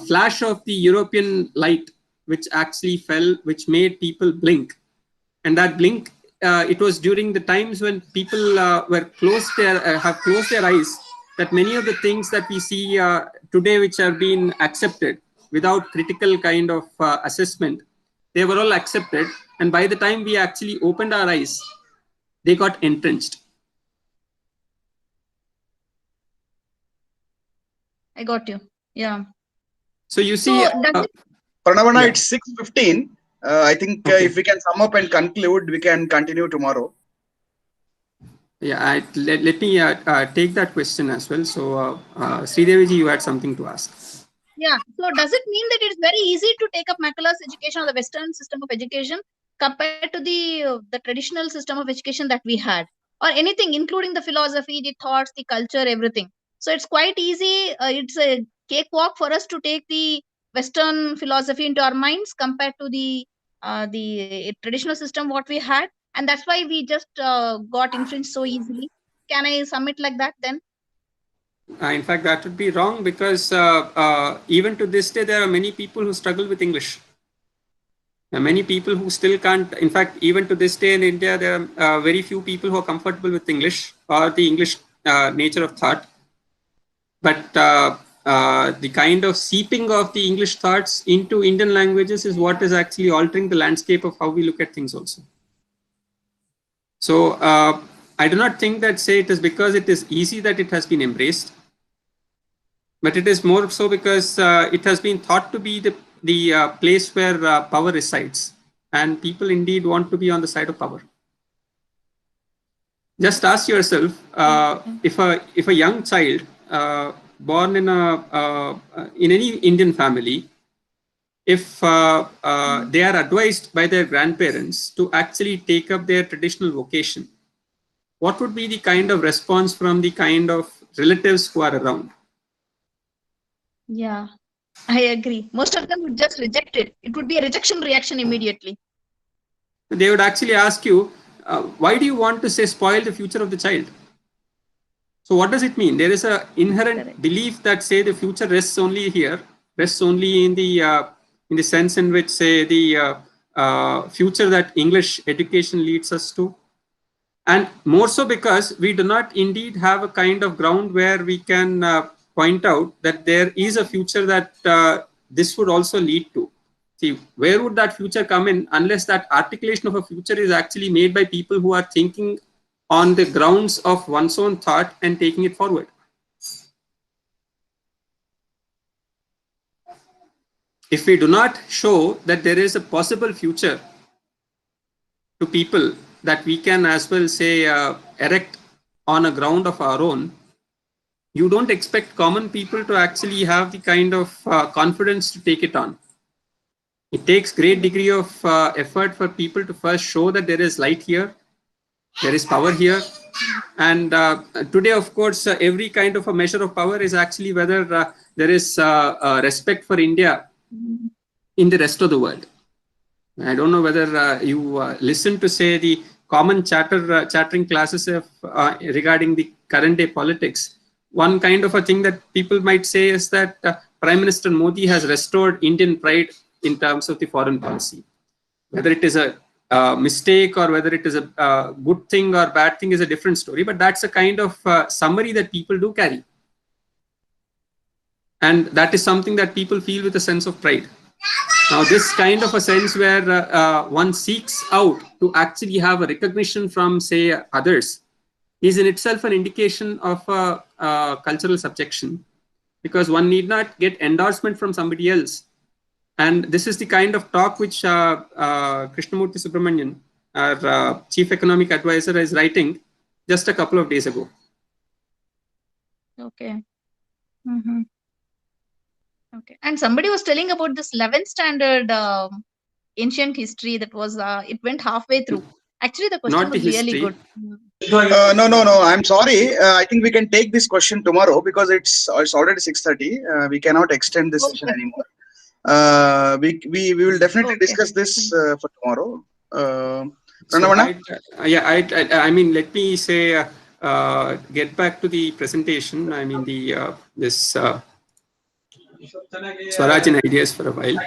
flash of the European light, which actually fell, which made people blink. And that blink, it was during the times when people have closed their eyes, that many of the things that we see today, which have been accepted without critical kind of assessment, they were all accepted. And by the time we actually opened our eyes, they got entrenched.
I got you. Yeah.
So you see,
Pranava,
yeah.
It's 6:15. I think
Okay.
if we can sum up and conclude, we can continue tomorrow.
Yeah, let me take that question as well. So, Sridevi ji, you had something to ask.
Yeah. So does it mean that it is very easy to take up Macula's education or the Western system of education compared to the traditional system of education that we had, or anything, including the philosophy, the thoughts, the culture, everything? So it's quite easy. It's a cakewalk for us to take the Western philosophy into our minds compared to the traditional system what we had, and that's why we just got infringed so easily. Can I sum it like that then?
In fact, that would be wrong, because even to this day, there are many people who struggle with English. Many people who still can't. In fact, even to this day in India, there are very few people who are comfortable with English or the English nature of thought. But the kind of seeping of the English thoughts into Indian languages is what is actually altering the landscape of how we look at things also. So I do not think that, say, it is because it is easy that it has been embraced, but it is more so because it has been thought to be the place where power resides, and people indeed want to be on the side of power. Just ask yourself, if a young child born in any Indian family, if they are advised by their grandparents to actually take up their traditional vocation, what would be the kind of response from the kind of relatives who are around?
Yeah, I agree. Most of them would just reject it. It would be a rejection reaction immediately.
They would actually ask you, why do you want to, say, spoil the future of the child? So what does it mean? There is an inherent belief that, say, the future rests only here, rests only in the sense in which, say, the future that English education leads us to. And more so because we do not indeed have a kind of ground where we can point out that there is a future that this would also lead to. See, where would that future come in unless that articulation of a future is actually made by people who are thinking on the grounds of one's own thought and taking it forward? If we do not show that there is a possible future to people that we can as well, say, erect on a ground of our own, you don't expect common people to actually have the kind of confidence to take it on. It takes great degree of effort for people to first show that there is light here, there is power here. And today, of course, every kind of a measure of power is actually whether there is respect for India in the rest of the world. I don't know whether you listen to, say, the common chattering classes of, regarding the current day politics. One kind of a thing that people might say is that Prime Minister Modi has restored Indian pride in terms of the foreign policy. Whether it is a mistake or whether it is a good thing or bad thing is a different story, but that's a kind of summary that people do carry. And that is something that people feel with a sense of pride. Now, this kind of a sense where one seeks out to actually have a recognition from, say, others is in itself an indication of cultural subjection, because one need not get endorsement from somebody else. And this is the kind of talk which Krishnamurthy Subramanian, our chief economic advisor, is writing just a couple of days ago.
Okay. Mm-hmm. Okay. And somebody was telling about this 11th standard ancient history that was, it went halfway through. Actually, the question was really good.
No. I'm sorry. I think we can take this question tomorrow because it's already 6:30. We cannot extend this session anymore. We will definitely
Okay.
discuss this for tomorrow.
So
Pranava?
I mean, let me say, get back to the presentation. I mean, this Swaraj in ideas for a while.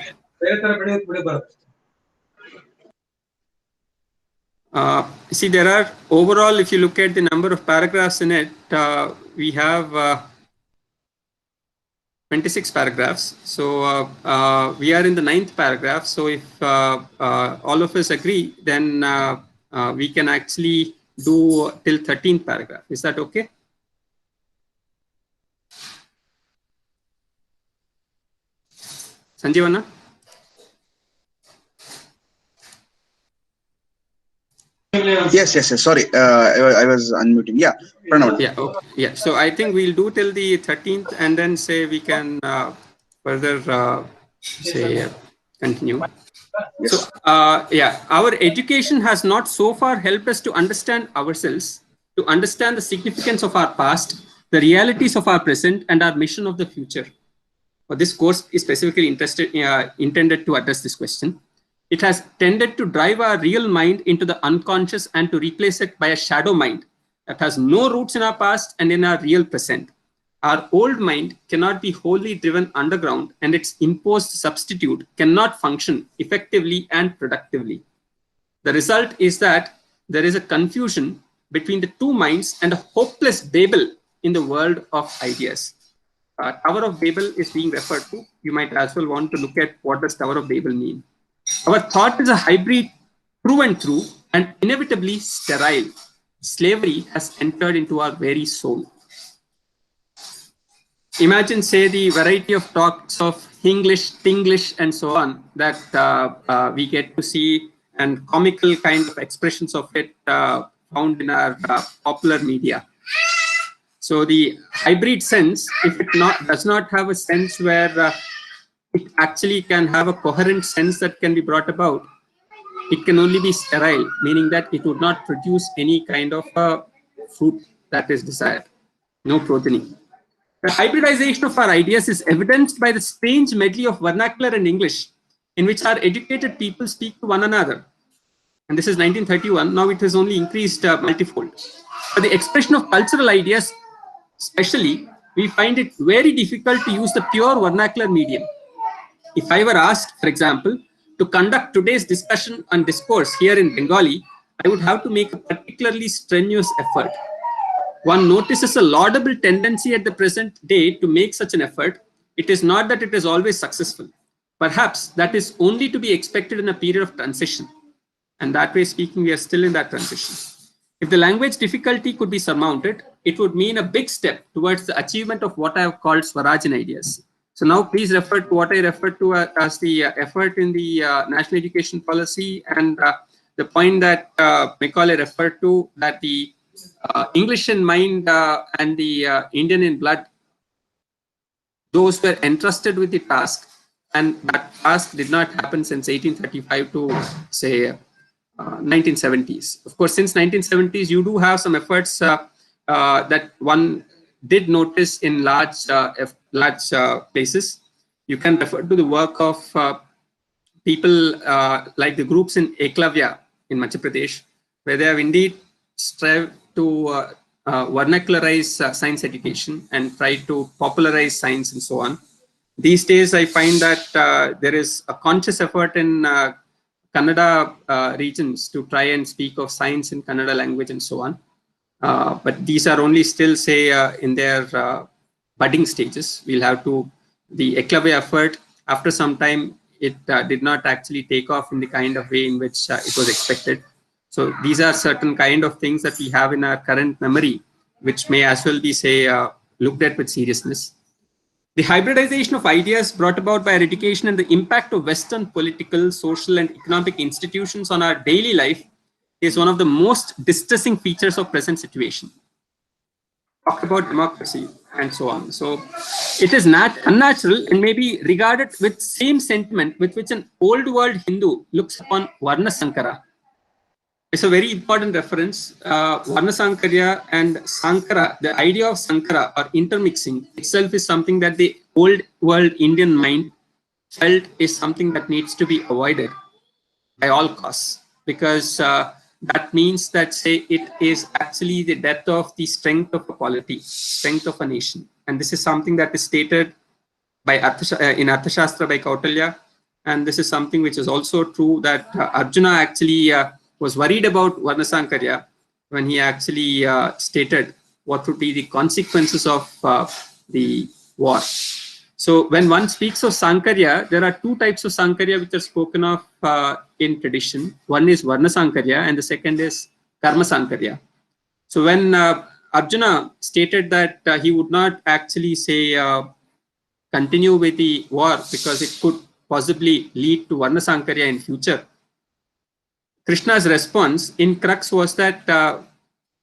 See, there are overall, if you look at the number of paragraphs in it, we have 26 paragraphs. So we are in the 9th paragraph. So if all of us agree, then we can actually do till 13th paragraph. Is that okay? Sanjeevana?
Yes. Sorry, I was unmuting. Yeah, Pranava.
Yeah. Okay. Yeah. So I think we'll do till the 13th, and then say we can further continue.
Yes.
So our education has not so far helped us to understand ourselves, to understand the significance of our past, the realities of our present, and our mission of the future. This course is specifically intended to address this question. It has tended to drive our real mind into the unconscious and to replace it by a shadow mind that has no roots in our past and in our real present. Our old mind cannot be wholly driven underground, and its imposed substitute cannot function effectively and productively. The result is that there is a confusion between the two minds and a hopeless Babel in the world of ideas. Tower of Babel is being referred to. You might as well want to look at what does Tower of Babel mean. Our thought is a hybrid through and through and inevitably sterile. Slavery has entered into our very soul. Imagine, say, the variety of talks of English, Tinglish, and so on that we get to see, and comical kind of expressions of it found in our popular media. So the hybrid sense, if it does not have a sense where it actually can have a coherent sense that can be brought about, it can only be sterile, meaning that it would not produce any kind of fruit that is desired, no progeny. The hybridization of our ideas is evidenced by the strange medley of vernacular and English in which our educated people speak to one another. And this is 1931. Now it has only increased multifold. For the expression of cultural ideas, especially, we find it very difficult to use the pure vernacular medium. If I were asked, for example, to conduct today's discussion and discourse here in Bengali, I would have to make a particularly strenuous effort. One notices a laudable tendency at the present day to make such an effort. It is not that it is always successful. Perhaps that is only to be expected in a period of transition. And that way speaking, we are still in that transition. If the language difficulty could be surmounted, it would mean a big step towards the achievement of what I have called Swaraj in ideas. So now please refer to what I referred to as the effort in the national education policy, and the point that Macaulay referred to, that the English in mind and the Indian in blood, those were entrusted with the task, and that task did not happen since 1835 to say 1970s. Of course, since 1970s, you do have some efforts that one did notice in large places. You can refer to the work of people like the groups in Eklavya in Madhya Pradesh, where they have indeed strived to vernacularize science education and try to popularize science and so on. These days, I find that there is a conscious effort in Kannada regions to try and speak of science in Kannada language and so on. But these are only still, say, in their budding stages. We'll have to, the Eklavya effort, after some time, it did not actually take off in the kind of way in which it was expected. So these are certain kind of things that we have in our current memory, which may as well be, say, looked at with seriousness. The hybridization of ideas brought about by our education and the impact of Western political, social, and economic institutions on our daily life is one of the most distressing features of present situation. Talk about democracy and so on. So it is not unnatural and may be regarded with same sentiment with which an old world Hindu looks upon Varna Sankara. It's a very important reference. Varna Sankarya and Sankara, the idea of Sankara or intermixing itself is something that the old world Indian mind felt is something that needs to be avoided by all costs, because that means that, say, it is actually the death of the strength of a polity, strength of a nation. And this is something that is stated by in Arthashastra by Kautilya. And this is something which is also true, that Arjuna actually was worried about Varnasankarya when he actually stated what would be the consequences of the war. So when one speaks of Sankarya, there are two types of Sankarya which are spoken of in tradition. One is Varna Sankarya and the second is Karma Sankarya. So when Arjuna stated that he would not actually say continue with the war because it could possibly lead to Varna Sankarya in future, Krishna's response in crux was that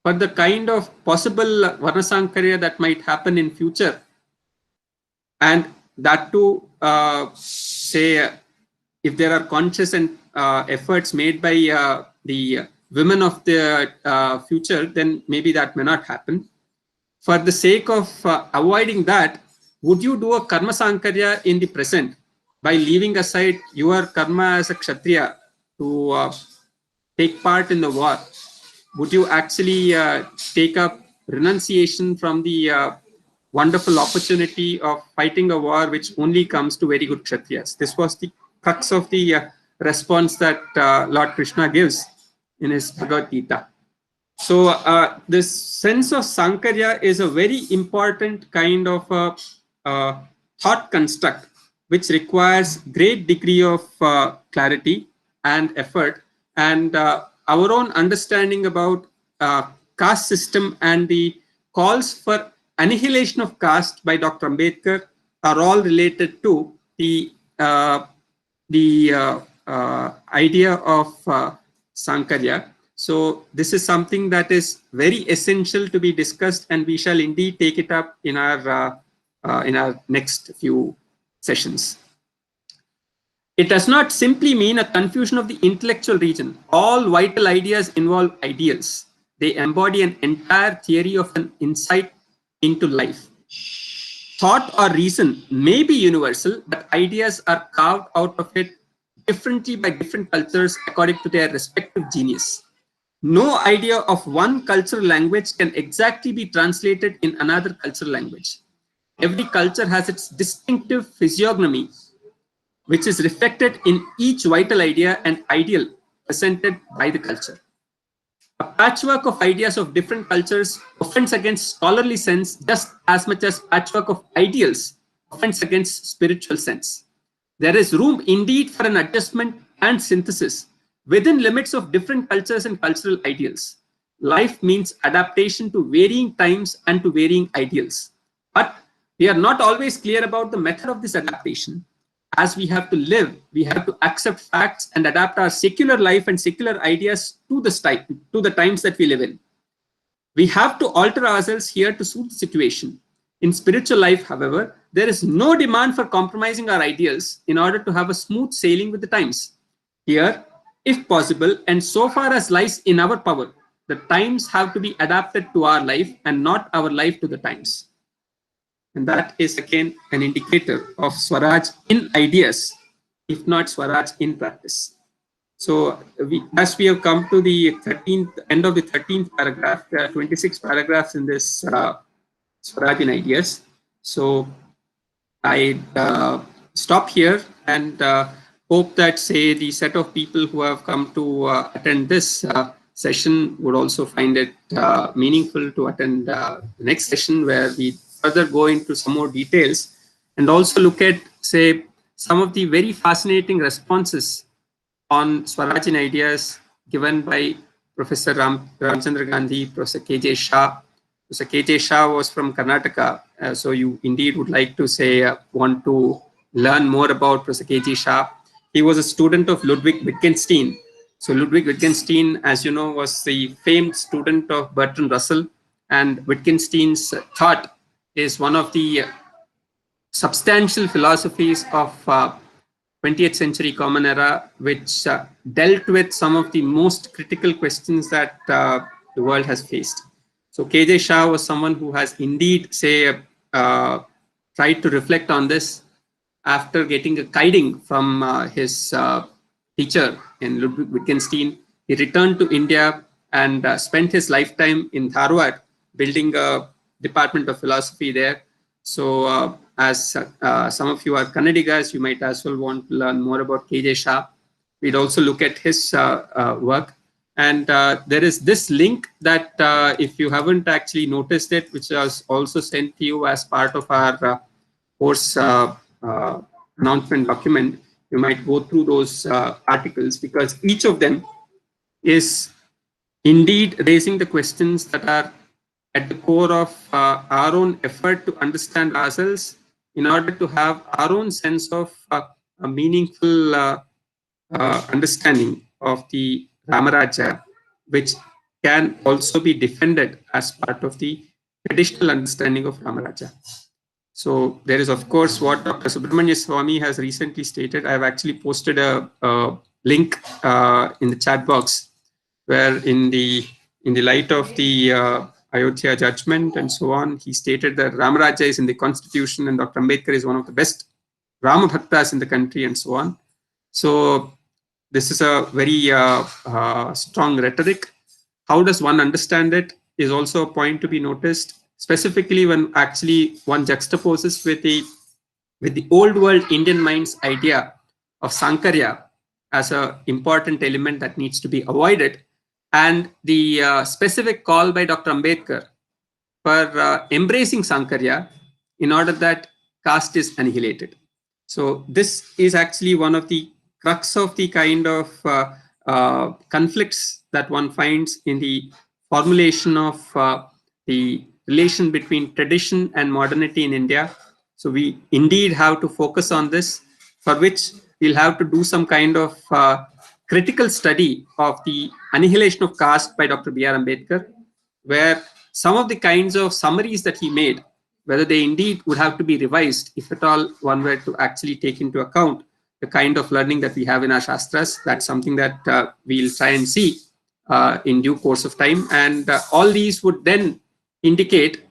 for the kind of possible Varna Sankarya that might happen in future, and that too, say, if there are conscious and efforts made by the women of the future, then maybe that may not happen. For the sake of avoiding that, would you do a karma sankarya in the present by leaving aside your karma as a kshatriya to take part in the war? Would you actually take up renunciation from the wonderful opportunity of fighting a war which only comes to very good kshatriyas? This was the crux of the response that Lord Krishna gives in his Bhagavad Gita. So this sense of Sankarya is a very important kind of thought construct which requires great degree of clarity and effort, and our own understanding about caste system and the calls for annihilation of caste by Dr. Ambedkar are all related to the idea of Sankarya. So this is something that is very essential to be discussed, and we shall indeed take it up in our next few sessions. It does not simply mean a confusion of the intellectual region. All vital ideas involve ideals. They embody an entire theory of an insight into life. Thought or reason may be universal, but ideas are carved out of it differently by different cultures according to their respective genius. No idea of one cultural language can exactly be translated in another cultural language. Every culture has its distinctive physiognomy, which is reflected in each vital idea and ideal presented by the culture. A patchwork of ideas of different cultures offends against scholarly sense just as much as patchwork of ideals offends against spiritual sense. There is room indeed for an adjustment and synthesis within limits of different cultures and cultural ideals. Life means adaptation to varying times and to varying ideals. But we are not always clear about the method of this adaptation. As we have to live, we have to accept facts and adapt our secular life and secular ideas to the times that we live in. We have to alter ourselves here to suit the situation. In spiritual life, however, there is no demand for compromising our ideals in order to have a smooth sailing with the times. Here, if possible, and so far as lies in our power, the times have to be adapted to our life and not our life to the times. And that is again an indicator of Swaraj in ideas, if not Swaraj in practice. So as we have come to the end of the 13th paragraph, there are 26 paragraphs in this Swaraj in ideas. So I stop here and hope that, say, the set of people who have come to attend this session would also find it meaningful to attend the next session, where we further go into some more details and also look at, say, some of the very fascinating responses on Swaraj in ideas given by Professor Ramchandra Gandhi, Professor K.J. Shah. Professor K.J. Shah was from Karnataka, so you indeed would like to, say, want to learn more about Professor K.J. Shah. He was a student of Ludwig Wittgenstein. So Ludwig Wittgenstein, as you know, was the famed student of Bertrand Russell, and Wittgenstein's thought is one of the substantial philosophies of 20th century common era, which dealt with some of the most critical questions that the world has faced. So K.J. Shah was someone who has indeed, say, tried to reflect on this after getting a guiding from his teacher in Ludwig Wittgenstein, he returned to India and spent his lifetime in Dharwad, building a department of philosophy there. So as some of you are Kannadigas, you might as well want to learn more about K.J. Shah. We'd also look at his work. And there is this link that if you haven't actually noticed it, which was also sent to you as part of our course announcement document, you might go through those articles, because each of them is indeed raising the questions that are at the core of our own effort to understand ourselves in order to have our own sense of a meaningful understanding of the Rama Rājya, which can also be defended as part of the traditional understanding of Rama Rājya. So there is, of course, what Dr. Subramanya Swamy has recently stated. I've actually posted a link in the chat box, where in the light of the Ayodhya judgment and so on, he stated that Rama Rājya is in the constitution and Dr. Ambedkar is one of the best Rama Bhaktas in the country and so on. So this is a very strong rhetoric. How does one understand it is also a point to be noticed, specifically when actually one juxtaposes with the old world Indian mind's idea of Sankarya as an important element that needs to be avoided, and the specific call by Dr. Ambedkar for embracing Sankarya in order that caste is annihilated. So this is actually one of the crux of the kind of conflicts that one finds in the formulation of the relation between tradition and modernity in India. So we indeed have to focus on this, for which we'll have to do some kind of critical study of the annihilation of caste by Dr. B.R. Ambedkar, where some of the kinds of summaries that he made, whether they indeed would have to be revised, if at all one were to actually take into account the kind of learning that we have in our Shastras. That's something that we'll try and see in due course of time. And all these would then indicate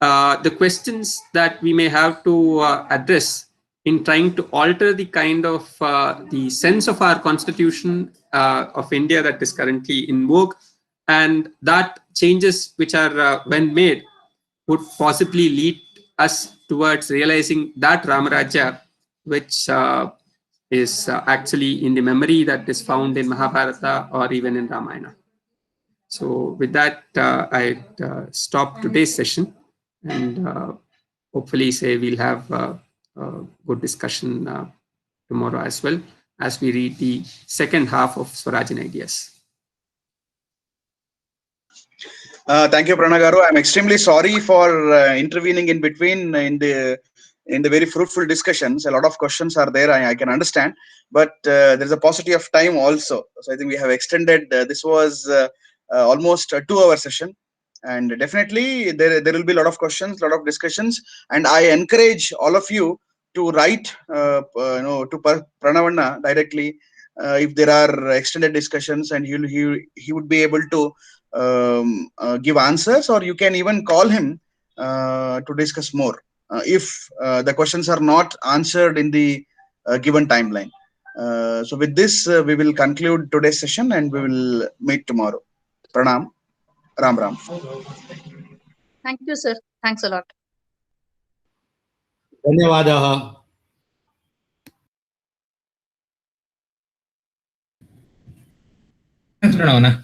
the questions that we may have to address in trying to alter the kind of the sense of our constitution of India that is currently in vogue, and that changes which are when made would possibly lead us towards realizing that Rama Rājya, which is actually in the memory that is found in Mahabharata or even in Ramayana. So with that, I stop today's session, and hopefully say we'll have a good discussion tomorrow as well, as we read the second half of Swarajin Ideas.
Thank you, Pranagaru. I'm extremely sorry for intervening in between in the very fruitful discussions. A lot of questions are there, I can understand, but there's a paucity of time also. So I think we have extended. This was almost a 2-hour session, and definitely there will be a lot of questions, a lot of discussions, and I encourage all of you to write to Pranavanna directly if there are extended discussions, and he would be able to give answers, or you can even call him to discuss more if the questions are not answered in the given timeline. So with this, we will conclude today's session, and we will meet tomorrow. Pranam. Ram Ram.
Thank you, sir. Thanks a lot.
धन्यवादः.
Thanks, Pranava.